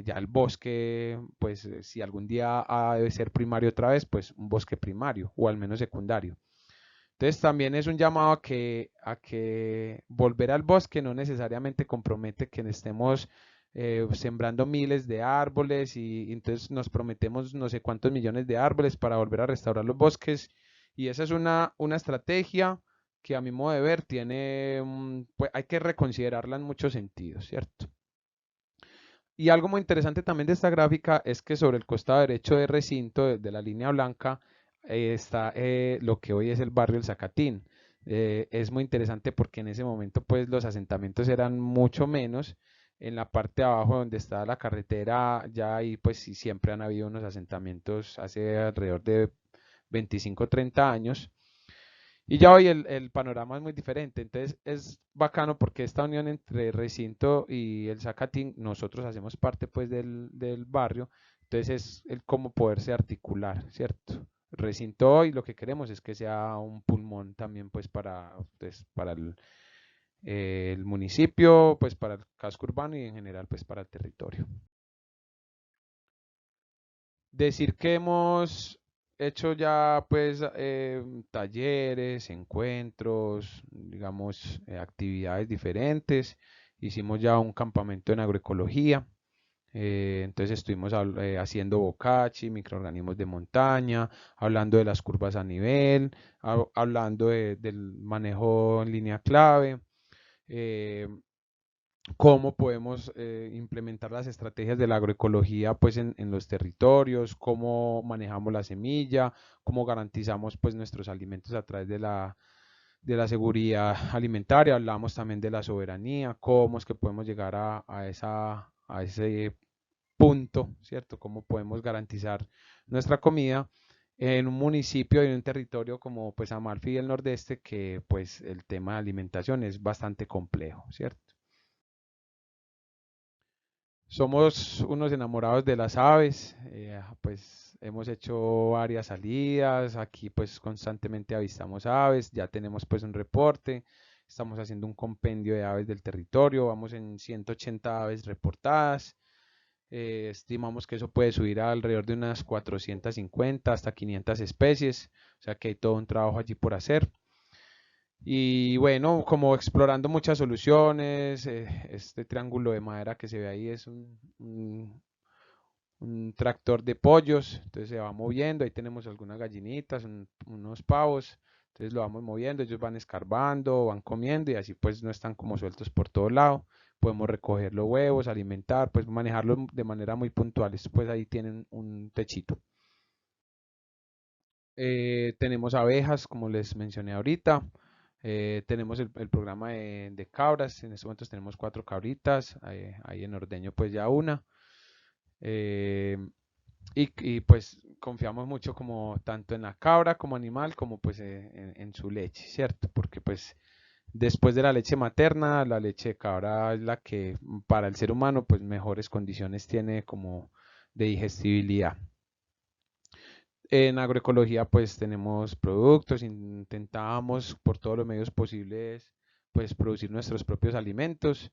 ya el bosque, pues si algún día debe ser primario otra vez, pues un bosque primario o al menos secundario. Entonces también es un llamado a que volver al bosque no necesariamente compromete que estemos sembrando miles de árboles y entonces nos prometemos no sé cuántos millones de árboles para volver a restaurar los bosques y esa es una estrategia que a mi modo de ver pues hay que reconsiderarla en muchos sentidos, ¿cierto? Y algo muy interesante también de esta gráfica es que sobre el costado derecho de recinto de la línea blanca está lo que hoy es el barrio El Zacatín. Es muy interesante porque en ese momento pues los asentamientos eran mucho menos. En la parte de abajo donde está la carretera ya ahí pues sí siempre han habido unos asentamientos hace alrededor de 25 o 30 años. Y ya hoy el panorama es muy diferente, entonces es bacano porque esta unión entre recinto y el Zacatín, nosotros hacemos parte pues del barrio, entonces es el cómo poderse articular, ¿cierto? Recinto hoy lo que queremos es que sea un pulmón también pues para el municipio, pues para el casco urbano y en general pues para el territorio. Decir que hemos hecho ya pues talleres, encuentros, digamos, actividades diferentes. Hicimos ya un campamento en agroecología. Entonces estuvimos haciendo bocachi, microorganismos de montaña, hablando de las curvas a nivel, hablando del manejo en línea clave. eh, Cómo podemos implementar las estrategias de la agroecología pues en los territorios, cómo manejamos la semilla, cómo garantizamos pues nuestros alimentos a través de la seguridad alimentaria, hablamos también de la soberanía, cómo es que podemos llegar a ese punto, ¿cierto? Cómo podemos garantizar nuestra comida en un municipio y en un territorio como pues Amalfi y el Nordeste, que pues el tema de alimentación es bastante complejo, ¿cierto? Somos unos enamorados de las aves, pues hemos hecho varias salidas, aquí pues constantemente avistamos aves, ya tenemos pues un reporte, estamos haciendo un compendio de aves del territorio, vamos en 180 aves reportadas, estimamos que eso puede subir a alrededor de unas 450 hasta 500 especies, o sea que hay todo un trabajo allí por hacer. Y bueno, como explorando muchas soluciones, este triángulo de madera que se ve ahí es un tractor de pollos, entonces se va moviendo, ahí tenemos algunas gallinitas, unos pavos, entonces lo vamos moviendo, ellos van escarbando, van comiendo y así pues no están como sueltos por todo lado, podemos recoger los huevos, alimentar, pues manejarlos de manera muy puntual, esto pues ahí tienen un techito. Tenemos abejas, como les mencioné ahorita. Tenemos el programa de cabras. En estos momentos tenemos 4 cabritas. Ahí en Ordeño, pues ya una. Eh, y, pues confiamos mucho como tanto en la cabra como animal, como pues en su leche, ¿cierto? Porque pues después de la leche materna, la leche de cabra es la que para el ser humano pues mejores condiciones tiene como de digestibilidad. En agroecología pues tenemos productos, intentamos por todos los medios posibles pues producir nuestros propios alimentos.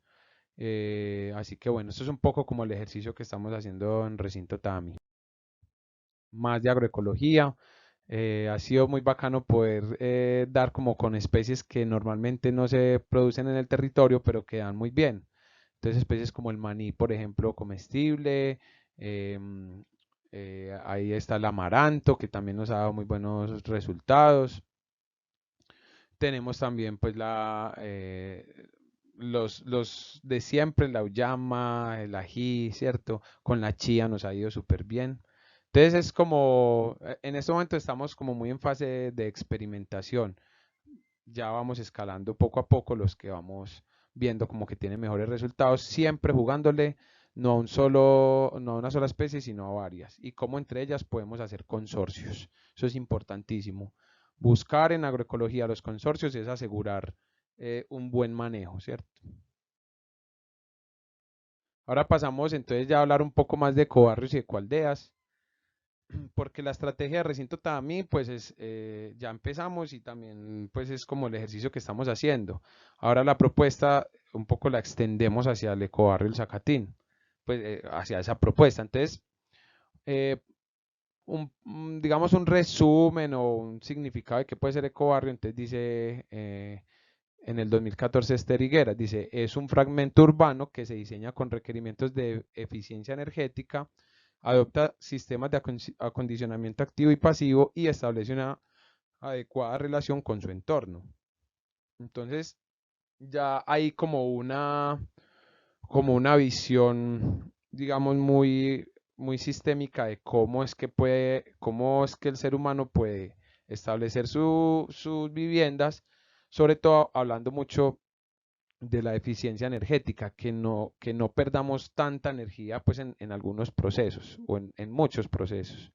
Así que bueno, esto es un poco como el ejercicio que estamos haciendo en Recinto Tami. Más de agroecología. Ha sido muy bacano poder dar como con especies que normalmente no se producen en el territorio, pero que dan muy bien. Entonces, especies como el maní, por ejemplo, comestible. em, Ahí está el amaranto, que también nos ha dado muy buenos resultados. Tenemos también, pues, los de siempre, la uyama, el ají, ¿cierto? Con la chía nos ha ido súper bien. Entonces, es como, en este momento estamos como muy en fase de experimentación. Ya vamos escalando poco a poco los que vamos viendo como que tienen mejores resultados, siempre jugándole no a un solo, no a una sola especie, sino a varias. Y cómo entre ellas podemos hacer consorcios. Eso es importantísimo. Buscar en agroecología los consorcios es asegurar un buen manejo, ¿cierto? Ahora pasamos entonces ya a hablar un poco más de ecobarrios y ecoaldeas, porque la estrategia de recinto también pues es, ya empezamos y también pues es como el ejercicio que estamos haciendo. Ahora la propuesta un poco la extendemos hacia el ecobarrio El Zacatín, pues hacia esa propuesta. Entonces, eh, digamos un resumen o un significado de qué puede ser ecobarrio, entonces dice en el 2014 Esther Higueras, dice, es un fragmento urbano que se diseña con requerimientos de eficiencia energética, adopta sistemas de acondicionamiento activo y pasivo y establece una adecuada relación con su entorno. Entonces, ya hay como una visión, digamos, muy sistémica de cómo es que el ser humano puede establecer sus viviendas, sobre todo hablando mucho de la eficiencia energética, que no perdamos tanta energía pues en algunos procesos o en muchos procesos.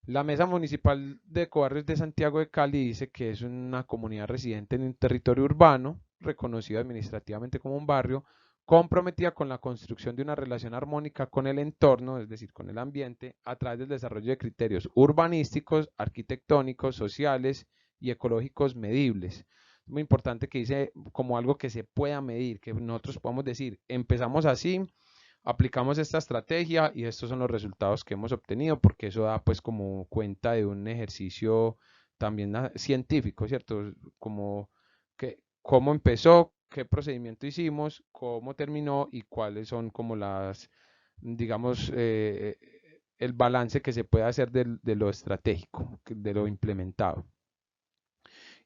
La Mesa Municipal de Ecobarrios de Santiago de Cali dice que es una comunidad residente en un territorio urbano, reconocido administrativamente como un barrio, comprometida con la construcción de una relación armónica con el entorno, es decir, con el ambiente, a través del desarrollo de criterios urbanísticos, arquitectónicos, sociales y ecológicos medibles. Es muy importante que dice como algo que se pueda medir, que nosotros podamos decir, empezamos así, aplicamos esta estrategia y estos son los resultados que hemos obtenido, porque eso da pues como cuenta de un ejercicio también científico, ¿cierto? Como cómo empezó, qué procedimiento hicimos, cómo terminó y cuáles son como digamos, el balance que se puede hacer de lo estratégico, de lo implementado.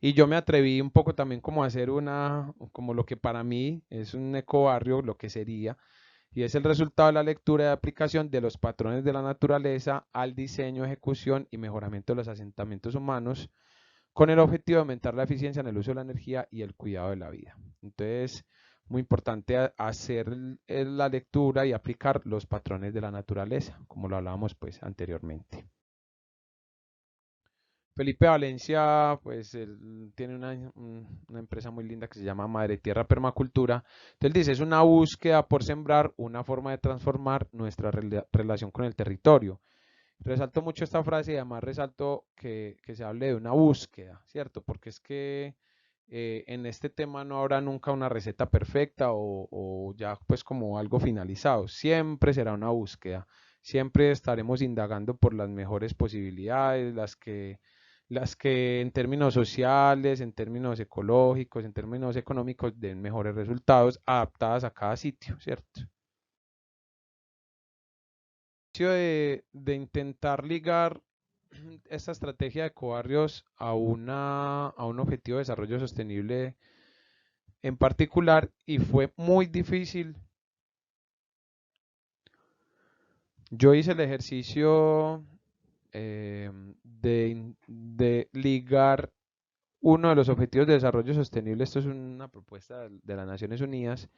Y yo me atreví un poco también como a hacer como lo que para mí es un ecobarrio, lo que sería, y es el resultado de la lectura y aplicación de los patrones de la naturaleza al diseño, ejecución y mejoramiento de los asentamientos humanos con el objetivo de aumentar la eficiencia en el uso de la energía y el cuidado de la vida. Entonces, muy importante hacer la lectura y aplicar los patrones de la naturaleza, como lo hablábamos pues anteriormente. Felipe Valencia, pues él tiene una empresa muy linda que se llama Madre Tierra Permacultura. Entonces él dice, es una búsqueda por sembrar, una forma de transformar nuestra relación con el territorio. Resalto mucho esta frase y además resalto que se hable de una búsqueda, ¿cierto? Porque es que en este tema no habrá nunca una receta perfecta o ya pues como algo finalizado. Siempre será una búsqueda. Siempre estaremos indagando por las mejores posibilidades, las que en términos sociales, en términos ecológicos, en términos económicos den mejores resultados adaptadas a cada sitio, ¿cierto? De intentar ligar esta estrategia de ecobarrios a un objetivo de desarrollo sostenible en particular y fue muy difícil. Yo hice el ejercicio de ligar uno de los objetivos de desarrollo sostenible, esto es una propuesta de las Naciones Unidas,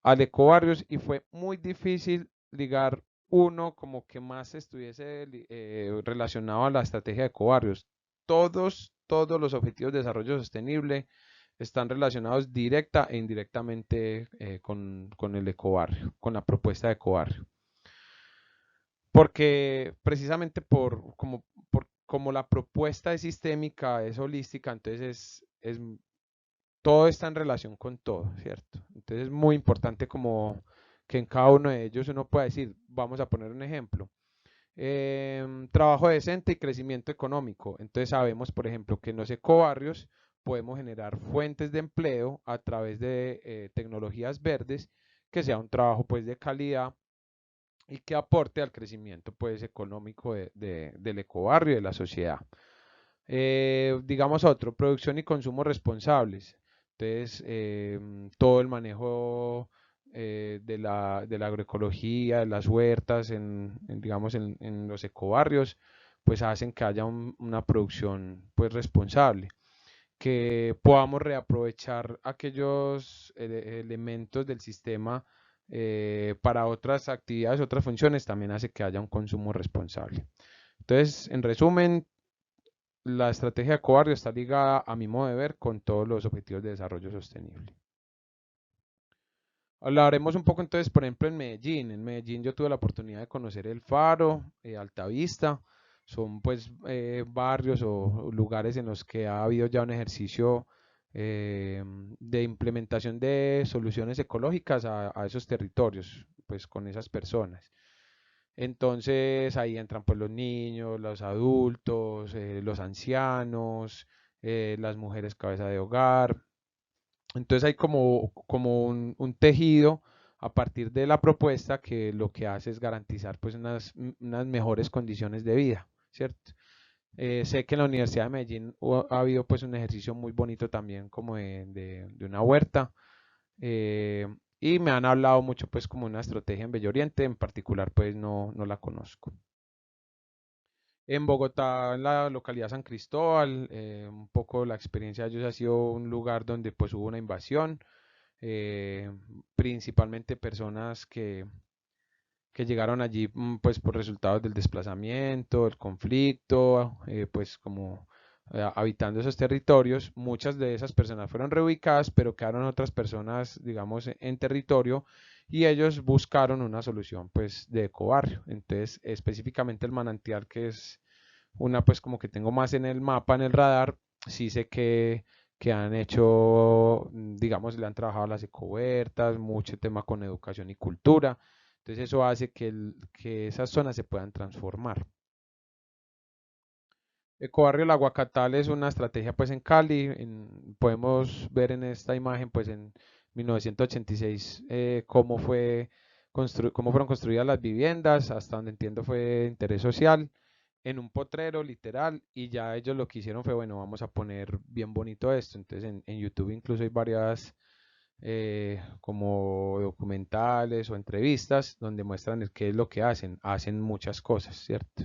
al ecobarrios y fue muy difícil ligar uno como que más estuviese relacionado a la estrategia de ecobarrios. Todos los objetivos de desarrollo sostenible están relacionados directa e indirectamente con el ecobarrio, con la propuesta de ecobarrio. Porque precisamente como la propuesta es sistémica, es holística, entonces todo está en relación con todo, ¿cierto? Entonces es muy importante como que en cada uno de ellos uno pueda decir, vamos a poner un ejemplo, trabajo decente y crecimiento económico. Entonces sabemos, por ejemplo, que en los ecobarrios podemos generar fuentes de empleo a través de tecnologías verdes, que sea un trabajo pues de calidad y que aporte al crecimiento pues económico del ecobarrio y de la sociedad. Digamos otro, producción y consumo responsables. Entonces, todo el manejo de la agroecología, de las huertas, digamos, en los ecobarrios, pues hacen que haya una producción pues responsable, que podamos reaprovechar aquellos elementos del sistema para otras actividades, otras funciones, también hace que haya un consumo responsable. Entonces, en resumen, la estrategia de Cobarde está ligada, a mi modo de ver, con todos los objetivos de desarrollo sostenible. Hablaremos un poco entonces, por ejemplo, en Medellín. En Medellín yo tuve la oportunidad de conocer el Faro, Altavista. Son pues barrios o lugares en los que ha habido ya un ejercicio de implementación de soluciones ecológicas a esos territorios, pues con esas personas. Entonces ahí entran pues los niños, los adultos, los ancianos, las mujeres cabeza de hogar. Entonces hay como un tejido a partir de la propuesta que lo que hace es garantizar pues unas mejores condiciones de vida, ¿cierto? Sé que en la Universidad de Medellín ha habido pues un ejercicio muy bonito también como de una huerta y me han hablado mucho pues como una estrategia en Bello Oriente, en particular pues no la conozco. En Bogotá, en la localidad San Cristóbal, un poco la experiencia de ellos ha sido un lugar donde pues hubo una invasión, eh, principalmente personas que llegaron allí pues por resultados del desplazamiento, el conflicto, pues como habitando esos territorios. Muchas de esas personas fueron reubicadas, pero quedaron otras personas, digamos, en territorio y ellos buscaron una solución pues de ecobarrio. Entonces, específicamente el manantial, que es una pues como que tengo más en el mapa, en el radar, sí sé que han hecho, digamos, le han trabajado a las ecohuertas, mucho tema con educación y cultura. Entonces eso hace que esas zonas se puedan transformar. Ecobarrio El Aguacatal es una estrategia pues en Cali. Podemos ver en esta imagen pues en 1986 cómo fueron construidas las viviendas, hasta donde entiendo fue interés social, en un potrero literal y ya ellos lo que hicieron fue, bueno, vamos a poner bien bonito esto. Entonces en YouTube incluso hay varias como documentales o entrevistas donde muestran qué es lo que hacen. Hacen muchas cosas, ¿cierto?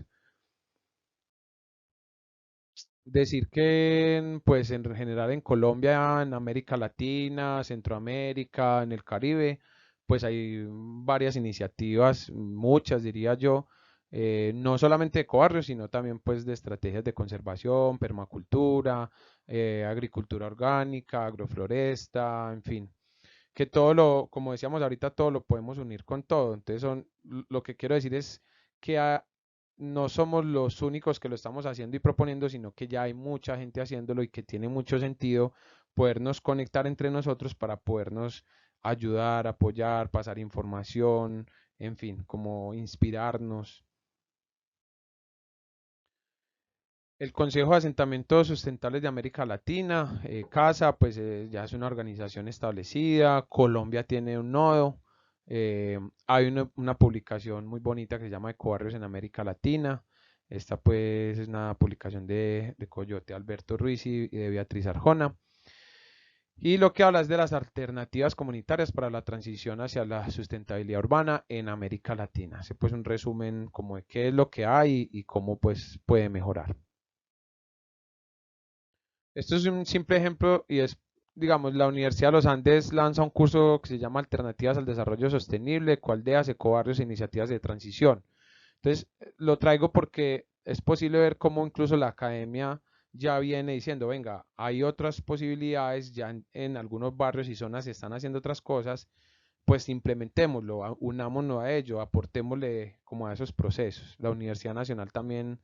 Decir que, pues en general en Colombia, en América Latina, Centroamérica, en el Caribe, pues hay varias iniciativas, muchas diría yo, no solamente de ecobarrios, sino también pues de estrategias de conservación, permacultura, agricultura orgánica, agrofloresta, en fin, que todo lo, como decíamos ahorita, todo lo podemos unir con todo. Entonces, lo que quiero decir es que no somos los únicos que lo estamos haciendo y proponiendo, sino que ya hay mucha gente haciéndolo y que tiene mucho sentido podernos conectar entre nosotros para podernos ayudar, apoyar, pasar información, en fin, como inspirarnos. El Consejo de Asentamientos Sustentables de América Latina, CASA, pues ya es una organización establecida. Colombia tiene un nodo. Hay una publicación muy bonita que se llama Ecobarrios en América Latina. Esta pues es una publicación de Coyote Alberto Ruiz y de Beatriz Arjona. Y lo que habla es de las alternativas comunitarias para la transición hacia la sustentabilidad urbana en América Latina. Hace pues un resumen como de qué es lo que hay y cómo pues puede mejorar. Esto es un simple ejemplo y es, digamos, la Universidad de los Andes lanza un curso que se llama Alternativas al Desarrollo Sostenible, Coaldeas, Ecobarrios e Iniciativas de Transición. Entonces, lo traigo porque es posible ver cómo incluso la academia ya viene diciendo, venga, hay otras posibilidades, ya en algunos barrios y zonas se están haciendo otras cosas, pues implementémoslo, unámonos a ello, aportémosle como a esos procesos. La Universidad Nacional también,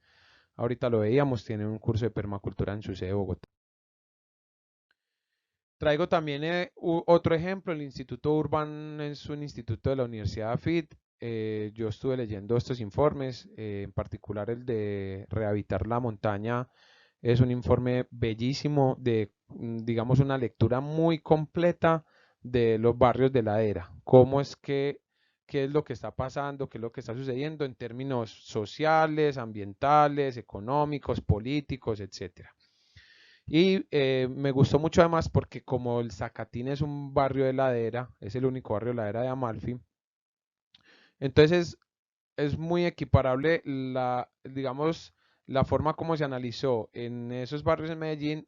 ahorita lo veíamos, tiene un curso de permacultura en su sede de Bogotá. Traigo también otro ejemplo, el Instituto Urban es un instituto de la Universidad de AFIT. Yo estuve leyendo estos informes, en particular el de Rehabilitar la Montaña. Es un informe bellísimo de, digamos, una lectura muy completa de los barrios de la era. Cómo es que, qué es lo que está pasando, qué es lo que está sucediendo en términos sociales, ambientales, económicos, políticos, etcétera. Y me gustó mucho además porque como el Zacatín es un barrio de ladera, es el único barrio de ladera de Amalfi, entonces es muy equiparable la, digamos, la forma como se analizó en esos barrios en Medellín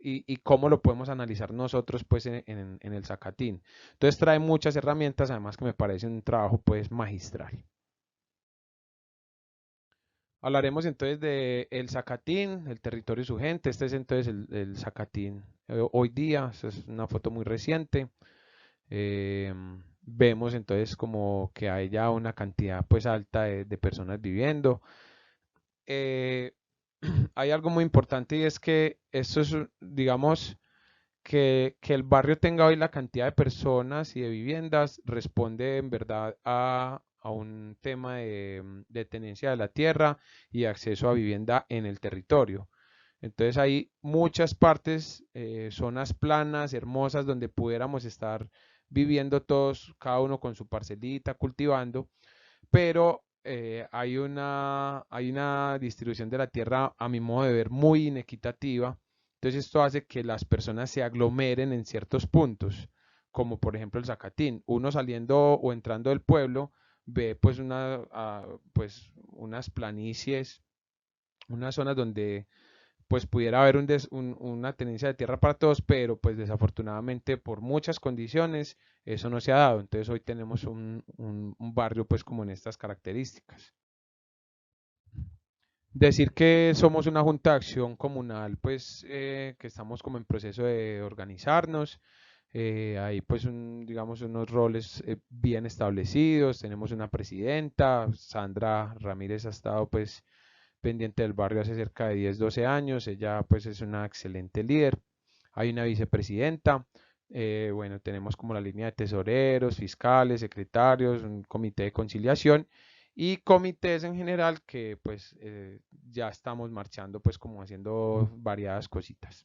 y cómo lo podemos analizar nosotros pues en el Zacatín. Entonces trae muchas herramientas, además que me parece un trabajo pues magistral. Hablaremos entonces de el Zacatín, el territorio y su gente. Este es entonces el Zacatín hoy día. Esta es una foto muy reciente. Eh, Vemos entonces como que hay ya una cantidad pues alta de personas viviendo. Eh, Hay algo muy importante y es que esto es, digamos, que el barrio tenga hoy la cantidad de personas y de viviendas responde en verdad a un tema de tenencia de la tierra y acceso a vivienda en el territorio. Entonces hay muchas partes, zonas planas, hermosas, donde pudiéramos estar viviendo todos, cada uno con su parcelita, cultivando, pero hay una distribución de la tierra, a mi modo de ver, muy inequitativa. Entonces esto hace que las personas se aglomeren en ciertos puntos, como por ejemplo el Zacatín. Uno saliendo o entrando del pueblo ve pues, pues unas planicies, unas zonas donde pues pudiera haber una tenencia de tierra para todos, pero pues desafortunadamente por muchas condiciones eso no se ha dado. Entonces hoy tenemos un barrio pues como en estas características. Decir que somos una junta de acción comunal, pues que estamos como en proceso de organizarnos. Hay pues digamos unos roles bien establecidos. Tenemos una presidenta, Sandra Ramírez ha estado pues pendiente del barrio hace cerca de 10, 12 años. Ella pues es una excelente líder. Hay una vicepresidenta. Bueno, tenemos como la línea de tesoreros, fiscales, secretarios, un comité de conciliación y comités en general que pues ya estamos marchando pues como haciendo variadas cositas.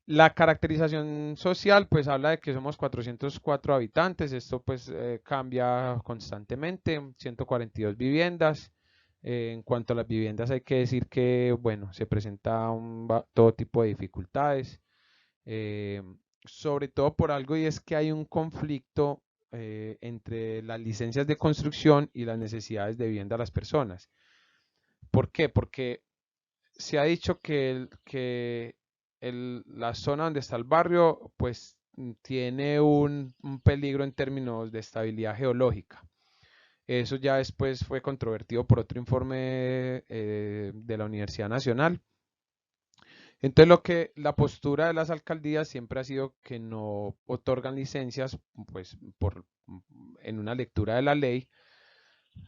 La caracterización social pues habla de que somos 404 habitantes, esto pues cambia constantemente, 142 viviendas. En cuanto a las viviendas hay que decir que bueno, se presenta todo tipo de dificultades, eh, sobre todo por algo y es que hay un conflicto entre las licencias de construcción y las necesidades de vivienda de las personas. ¿Por qué? Porque se ha dicho la zona donde está el barrio, pues tiene un peligro en términos de estabilidad geológica. Eso ya después fue controvertido por otro informe de la Universidad Nacional. Entonces, la postura de las alcaldías siempre ha sido que no otorgan licencias, pues, en una lectura de la ley.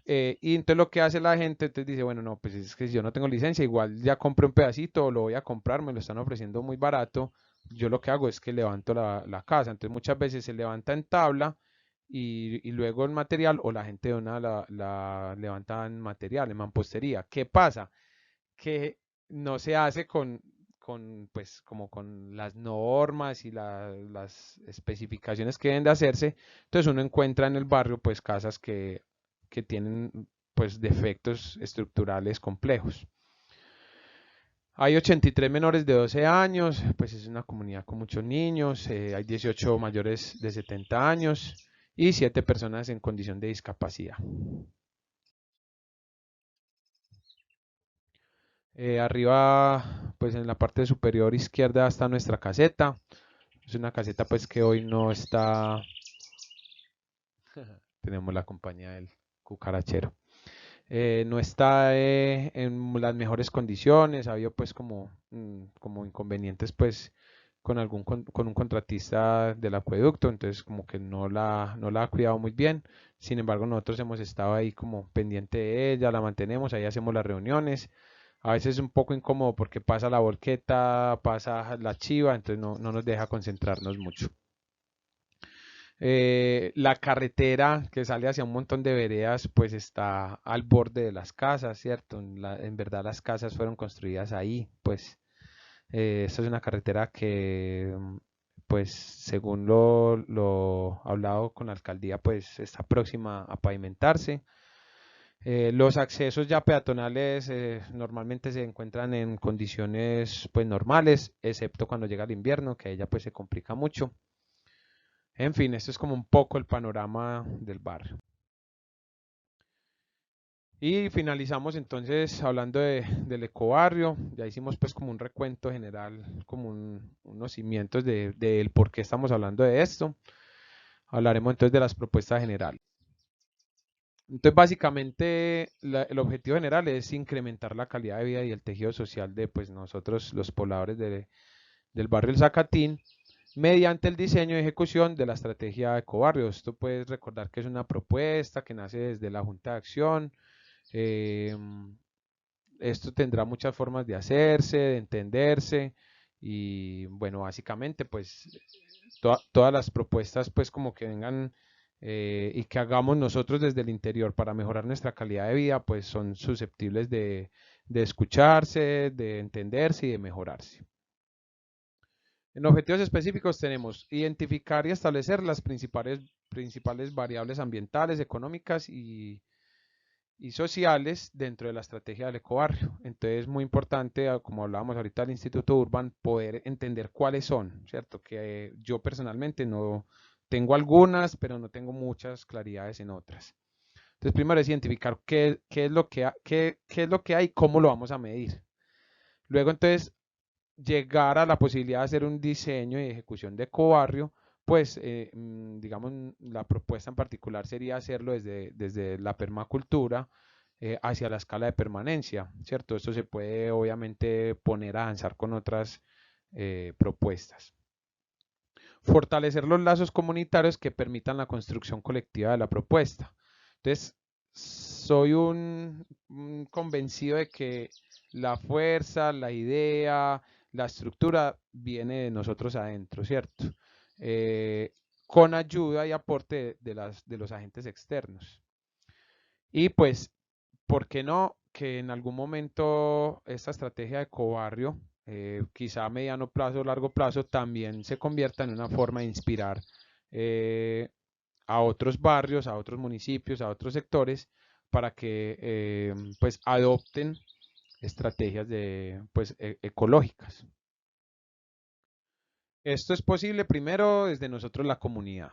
Y entonces lo que hace la gente, entonces dice, bueno, no, pues es que si yo no tengo licencia, igual ya compré un pedacito, o lo voy a comprar, me lo están ofreciendo muy barato. Yo lo que hago es que levanto la casa. Entonces muchas veces se levanta en tabla y luego el material, o la gente dona la levanta en material, en mampostería. ¿Qué pasa? Que no se hace pues, como con las normas y las especificaciones que deben de hacerse. Entonces uno encuentra en el barrio, pues, casas que tienen, pues, defectos estructurales complejos. Hay 83 menores de 12 años, pues es una comunidad con muchos niños, hay 18 mayores de 70 años y 7 personas en condición de discapacidad. Arriba, pues en la parte superior izquierda está nuestra caseta. Es una caseta pues que hoy no está, tenemos la compañía del cucarachero. No está en las mejores condiciones, ha habido pues como inconvenientes pues con un contratista del acueducto, entonces como que no la ha cuidado muy bien. Sin embargo, nosotros hemos estado ahí como pendiente de ella, la mantenemos, ahí hacemos las reuniones. A veces es un poco incómodo porque pasa la volqueta, pasa la chiva, entonces no nos deja concentrarnos mucho. La carretera que sale hacia un montón de veredas, pues está al borde de las casas, ¿cierto? En verdad las casas fueron construidas ahí, pues esta es una carretera que, pues según lo hablado con la alcaldía, pues está próxima a pavimentarse. Los accesos ya peatonales normalmente se encuentran en condiciones pues normales, excepto cuando llega el invierno, que ella pues se complica mucho. En fin, esto es como un poco el panorama del barrio. Y finalizamos entonces hablando del ecobarrio. Ya hicimos pues como un recuento general, como unos cimientos del por qué estamos hablando de esto. Hablaremos entonces de las propuestas generales. Entonces básicamente el objetivo general es incrementar la calidad de vida y el tejido social de pues nosotros los pobladores del barrio El Zacatín mediante el diseño y ejecución de la estrategia de ecobarrio. Esto puedes recordar que es una propuesta que nace desde la Junta de Acción. Eh, Esto tendrá muchas formas de hacerse, de entenderse y bueno, básicamente pues todas las propuestas pues como que vengan y que hagamos nosotros desde el interior para mejorar nuestra calidad de vida pues son susceptibles de escucharse, de entenderse y de mejorarse. En objetivos específicos tenemos identificar y establecer las principales variables ambientales, económicas y sociales dentro de la estrategia del ecobarrio. Entonces es muy importante, como hablábamos ahorita del Instituto Urban, poder entender cuáles son, ¿cierto? Que yo personalmente no tengo algunas, pero no tengo muchas claridades en otras. Entonces primero es identificar qué es lo qué es lo que hay, cómo lo vamos a medir. Luego entonces llegar a la posibilidad de hacer un diseño y ejecución de ecobarrio, pues digamos la propuesta en particular sería hacerlo desde la permacultura hacia la escala de permanencia, ¿cierto? Esto se puede obviamente poner a avanzar con otras propuestas. Fortalecer los lazos comunitarios que permitan la construcción colectiva de la propuesta. Entonces, soy un convencido de que la fuerza, la idea, la estructura viene de nosotros adentro, ¿cierto? Con ayuda y aporte de los agentes externos. Y pues, ¿por qué no que en algún momento esta estrategia de cobarrio, quizá a mediano plazo o largo plazo, también se convierta en una forma de inspirar eh, a otros barrios, a otros municipios, a otros sectores, para que pues adopten estrategias pues, ecológicas? Esto es posible primero desde nosotros la comunidad.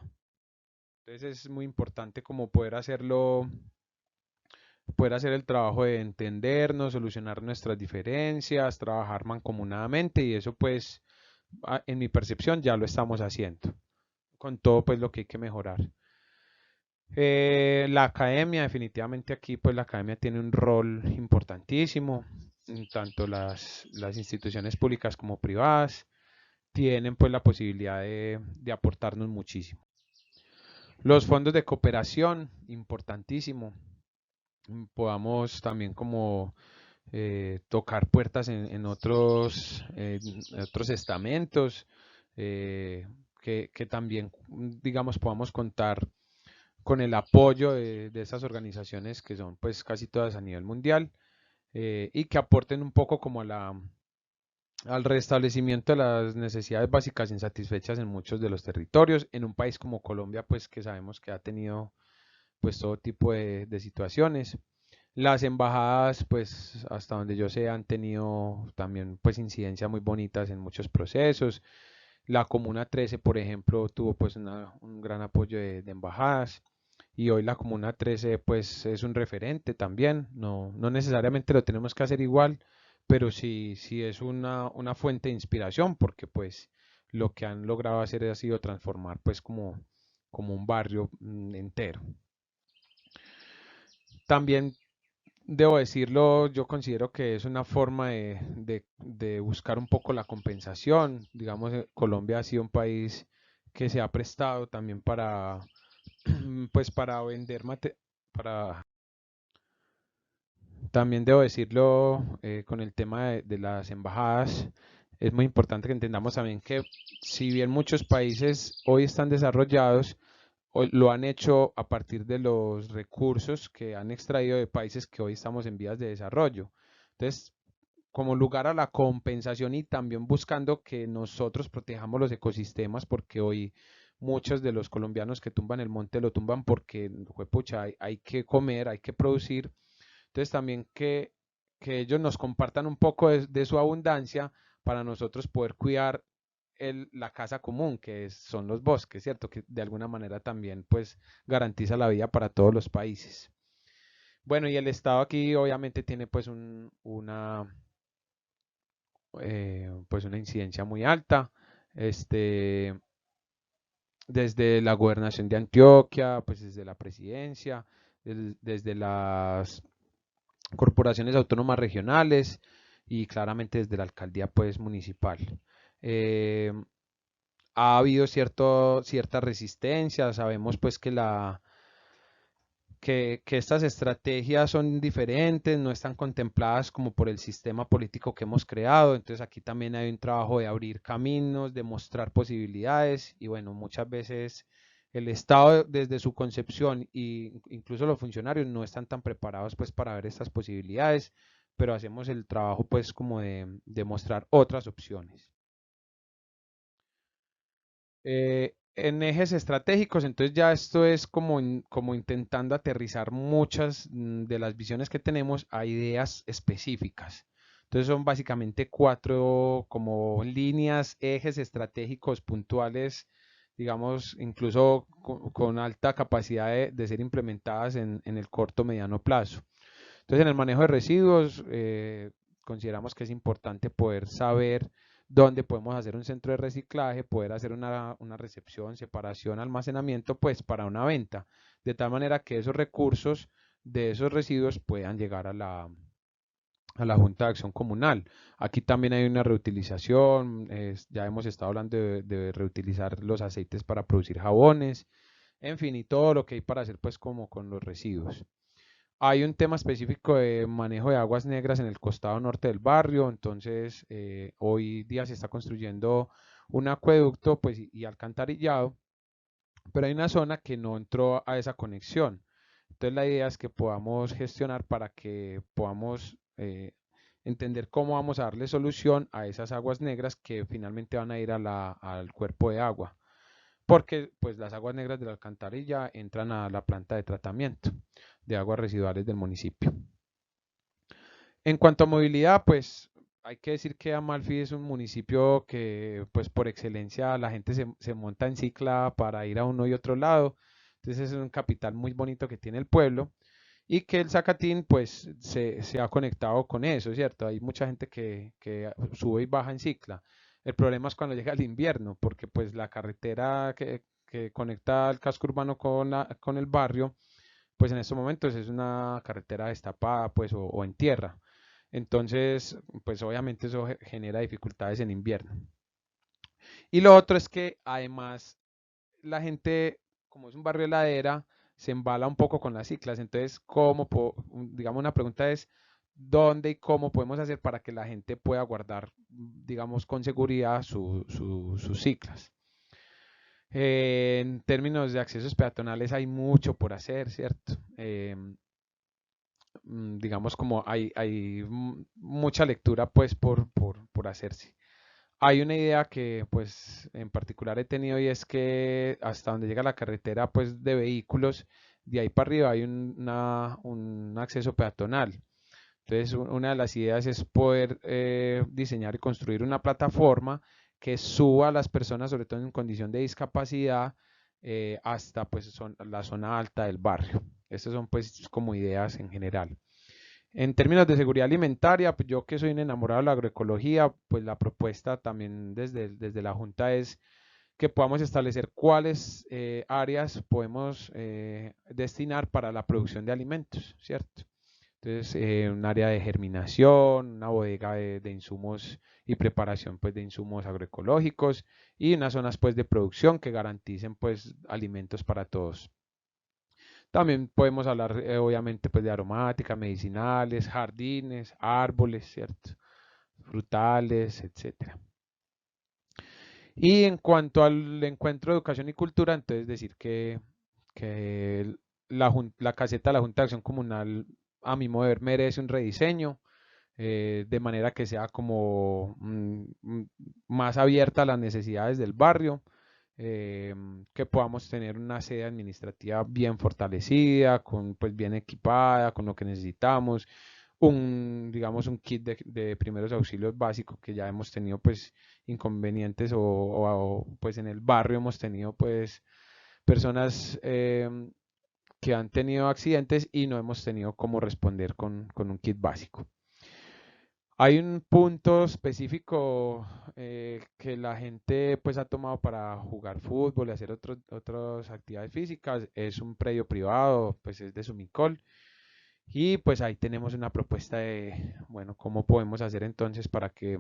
Entonces es muy importante como poder hacerlo poder hacer el trabajo de entendernos, solucionar nuestras diferencias, trabajar mancomunadamente y eso pues en mi percepción ya lo estamos haciendo, con todo pues lo que hay que mejorar. La academia, definitivamente aquí pues la academia tiene un rol importantísimo, tanto las instituciones públicas como privadas tienen pues la posibilidad de aportarnos muchísimo. Los fondos de cooperación, importantísimo, podamos también como tocar puertas en otros estamentos, que también, digamos, podamos contar con el apoyo de esas organizaciones que son pues casi todas a nivel mundial y que aporten un poco como al restablecimiento de las necesidades básicas insatisfechas en muchos de los territorios, en un país como Colombia pues que sabemos que ha tenido pues todo tipo de situaciones. Las embajadas, pues hasta donde yo sé, han tenido también pues incidencias muy bonitas en muchos procesos. La Comuna 13, por ejemplo, tuvo pues un gran apoyo de embajadas y hoy la Comuna 13 pues es un referente también. No, no necesariamente lo tenemos que hacer igual, pero sí es una fuente de inspiración porque pues lo que han logrado hacer ha sido transformar pues como un barrio entero. También debo decirlo, yo considero que es una forma de buscar un poco la compensación. Digamos, Colombia ha sido un país que se ha prestado también para, pues para vender para, también debo decirlo, con el tema de las embajadas, es muy importante que entendamos también que si bien muchos países hoy están desarrollados, lo han hecho a partir de los recursos que han extraído de países que hoy estamos en vías de desarrollo. Entonces, como lugar a la compensación y también buscando que nosotros protejamos los ecosistemas, porque hoy muchos de los colombianos que tumban el monte lo tumban porque, juepucha, hay que comer, hay que producir. Entonces también que ellos nos compartan un poco de su abundancia para nosotros poder cuidar la casa común, son los bosques, ¿cierto? Que de alguna manera también pues garantiza la vida para todos los países. Bueno, y el Estado aquí obviamente tiene pues pues una incidencia muy alta. Este, desde la gobernación de Antioquia, pues desde la presidencia, desde las corporaciones autónomas regionales y claramente desde la alcaldía pues municipal. Eh, ha habido cierta resistencia, sabemos pues que estas estrategias son diferentes, no están contempladas como por el sistema político que hemos creado, entonces aquí también hay un trabajo de abrir caminos, de mostrar posibilidades y bueno, muchas veces el Estado desde su concepción e incluso los funcionarios no están tan preparados pues para ver estas posibilidades, pero hacemos el trabajo pues como de mostrar otras opciones. En ejes estratégicos, entonces ya esto es como intentando aterrizar muchas de las visiones que tenemos a ideas específicas. Entonces son básicamente cuatro como líneas, ejes estratégicos puntuales, digamos, incluso con alta capacidad de ser implementadas en el corto mediano plazo. Entonces, en el manejo de residuos, consideramos que es importante poder saber dónde podemos hacer un centro de reciclaje, poder hacer una recepción, separación, almacenamiento, pues para una venta, de tal manera que esos recursos de esos residuos puedan llegar a la Junta de Acción Comunal. Aquí también hay una reutilización, ya hemos estado hablando de reutilizar los aceites para producir jabones, en fin, y todo lo que hay para hacer pues como con los residuos. Hay un tema específico de manejo de aguas negras en el costado norte del barrio, entonces hoy día se está construyendo un acueducto pues, y alcantarillado, pero hay una zona que no entró a esa conexión. Entonces la idea es que podamos gestionar para que podamos entender cómo vamos a darle solución a esas aguas negras que finalmente van a ir al cuerpo de agua, porque pues las aguas negras de la alcantarilla entran a la planta de tratamiento de aguas residuales del municipio. En cuanto a movilidad, pues hay que decir que Amalfi es un municipio que pues por excelencia la gente se monta en cicla para ir a uno y otro lado. Entonces es un capital muy bonito que tiene el pueblo y que el Zacatín pues se ha conectado con eso, ¿cierto? Hay mucha gente que sube y baja en cicla. El problema es cuando llega el invierno, porque pues la carretera que conecta el casco urbano con el barrio, pues en estos momentos es una carretera destapada pues o en tierra. Entonces, pues obviamente eso genera dificultades en invierno. Y lo otro es que además la gente, como es un barrio de ladera, se embala un poco con las ciclas. Entonces, digamos, una pregunta es, ¿dónde y cómo podemos hacer para que la gente pueda guardar, digamos, con seguridad sus ciclas? En términos de accesos peatonales hay mucho por hacer, ¿cierto? Digamos como hay mucha lectura pues por hacerse. Hay una idea que pues en particular he tenido y es que hasta donde llega la carretera pues de vehículos, de ahí para arriba hay un acceso peatonal. Entonces una de las ideas es poder diseñar y construir una plataforma que suba a las personas, sobre todo en condición de discapacidad, hasta pues la zona alta del barrio. Estas son pues como ideas en general. En términos de seguridad alimentaria, pues yo que soy un enamorado de la agroecología, pues la propuesta también desde la Junta es que podamos establecer cuáles áreas podemos destinar para la producción de alimentos, ¿cierto? Entonces, un área de germinación, una bodega de insumos y preparación pues, de insumos agroecológicos y unas zonas pues, de producción que garanticen pues, alimentos para todos. También podemos hablar, obviamente, pues de aromática, medicinales, jardines, árboles, ¿cierto? Frutales, etcétera. Y en cuanto al encuentro de educación y cultura, entonces decir que la caseta de la Junta de Acción Comunal, a mi modo de ver, merece un rediseño, de manera que sea como más abierta a las necesidades del barrio, que podamos tener una sede administrativa bien fortalecida, pues bien equipada, con lo que necesitamos, digamos, un kit de primeros auxilios básicos que ya hemos tenido pues inconvenientes pues en el barrio hemos tenido pues personas que han tenido accidentes y no hemos tenido cómo responder con un kit básico. Hay un punto específico que la gente pues ha tomado para jugar fútbol y hacer otras actividades físicas. Es un predio privado, pues es de Sumicol. Y pues ahí tenemos una propuesta de, bueno, cómo podemos hacer entonces para que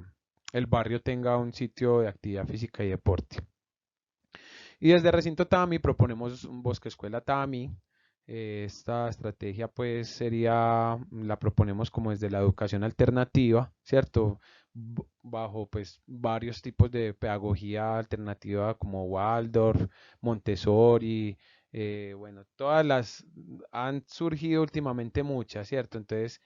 el barrio tenga un sitio de actividad física y deporte. Y desde Recinto Tami proponemos un bosque escuela Tami. Esta estrategia pues la proponemos como desde la educación alternativa, ¿cierto? Bajo pues varios tipos de pedagogía alternativa como Waldorf, Montessori, bueno, han surgido últimamente muchas, ¿cierto? Entonces,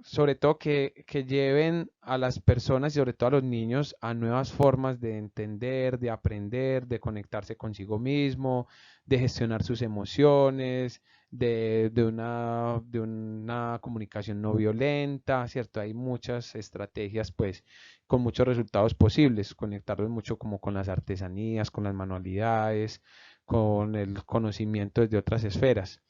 sobre todo que lleven a las personas y sobre todo a los niños a nuevas formas de entender, de aprender, de conectarse consigo mismo, de gestionar sus emociones, de una comunicación no violenta, ¿cierto? Hay muchas estrategias, pues, con muchos resultados posibles, conectarlos mucho como con las artesanías, con las manualidades, con el conocimiento desde otras esferas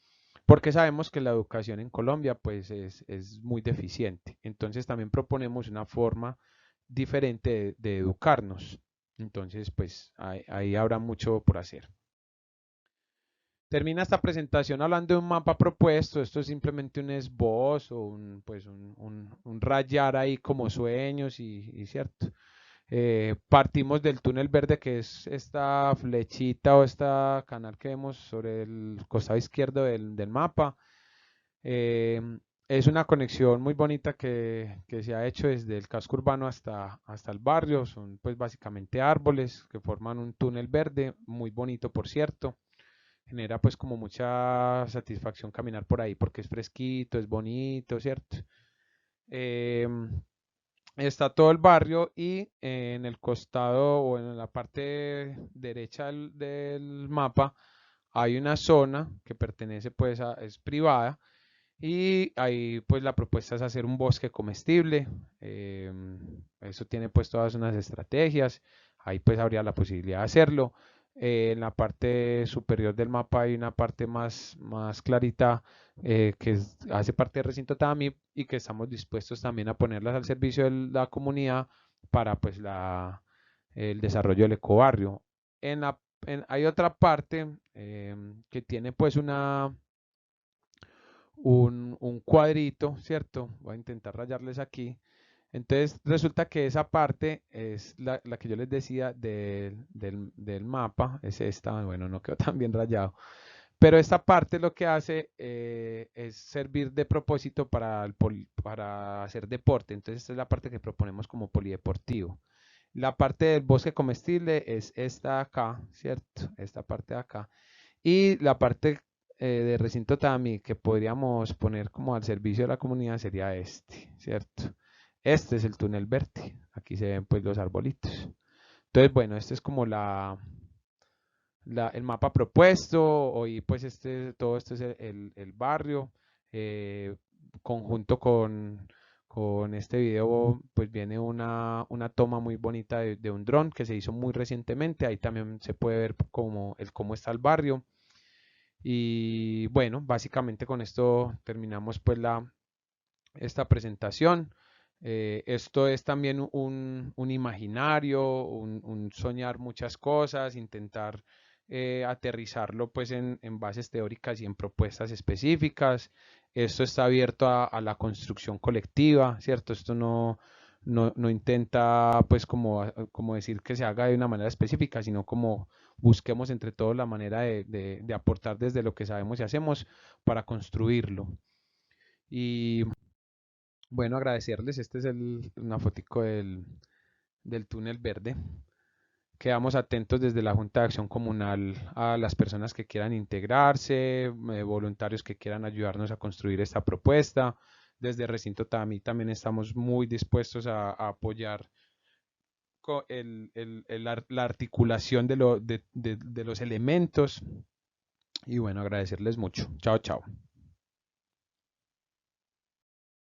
porque sabemos que la educación en Colombia pues es muy deficiente. Entonces también proponemos una forma diferente de educarnos. Entonces pues ahí habrá mucho por hacer. Termina esta presentación hablando de un mapa propuesto. Esto es simplemente un esbozo, pues un rayar ahí como sueños y cierto. Partimos del túnel verde que es esta flechita o esta canal que vemos sobre el costado izquierdo del mapa. Eh, es una conexión muy bonita que se ha hecho desde el casco urbano hasta el barrio. Son pues básicamente árboles que forman un túnel verde, muy bonito por cierto. Genera pues como mucha satisfacción caminar por ahí porque es fresquito, es bonito, ¿cierto? Em, Está todo el barrio y en el costado o en la parte derecha del mapa hay una zona que pertenece pues es privada y ahí pues la propuesta es hacer un bosque comestible. Eso tiene pues todas unas estrategias. Ahí pues habría la posibilidad de hacerlo. En la parte superior del mapa hay una parte más clarita hace parte del recinto TAMIP y que estamos dispuestos también a ponerlas al servicio de la comunidad para pues el desarrollo del ecobarrio. Hay otra parte que tiene pues un cuadrito, ¿cierto? Voy a intentar rayarles aquí. Entonces resulta que esa parte es la que yo les decía del mapa, es esta, bueno, no quedó tan bien rayado, pero esta parte lo que hace es servir de propósito para hacer deporte, entonces esta es la parte que proponemos como polideportivo. La parte del bosque comestible es esta de acá, ¿cierto? Esta parte de acá. Y la parte de recinto TAMI que podríamos poner como al servicio de la comunidad sería este, ¿cierto? Este es el túnel verde. Aquí se ven pues los arbolitos. Entonces, bueno, este es como el mapa propuesto. Hoy pues todo esto es el barrio. eh, Conjunto con este video pues viene una toma muy bonita de un dron que se hizo muy recientemente. Ahí también se puede ver cómo está el barrio. Y bueno, básicamente con esto terminamos pues esta presentación. Esto es también un imaginario, un soñar muchas cosas, intentar aterrizarlo pues en bases teóricas y en propuestas específicas. Esto está abierto a la construcción colectiva, ¿cierto? Esto no intenta pues como decir que se haga de una manera específica, sino como busquemos entre todos la manera de aportar desde lo que sabemos y hacemos para construirlo. Y bueno, agradecerles. Este es una fotico del túnel verde. Quedamos atentos desde la Junta de Acción Comunal a las personas que quieran integrarse, voluntarios que quieran ayudarnos a construir esta propuesta. Desde Recinto TAMI también estamos muy dispuestos a apoyar la articulación de los elementos. Y bueno, agradecerles mucho. Chao, chao.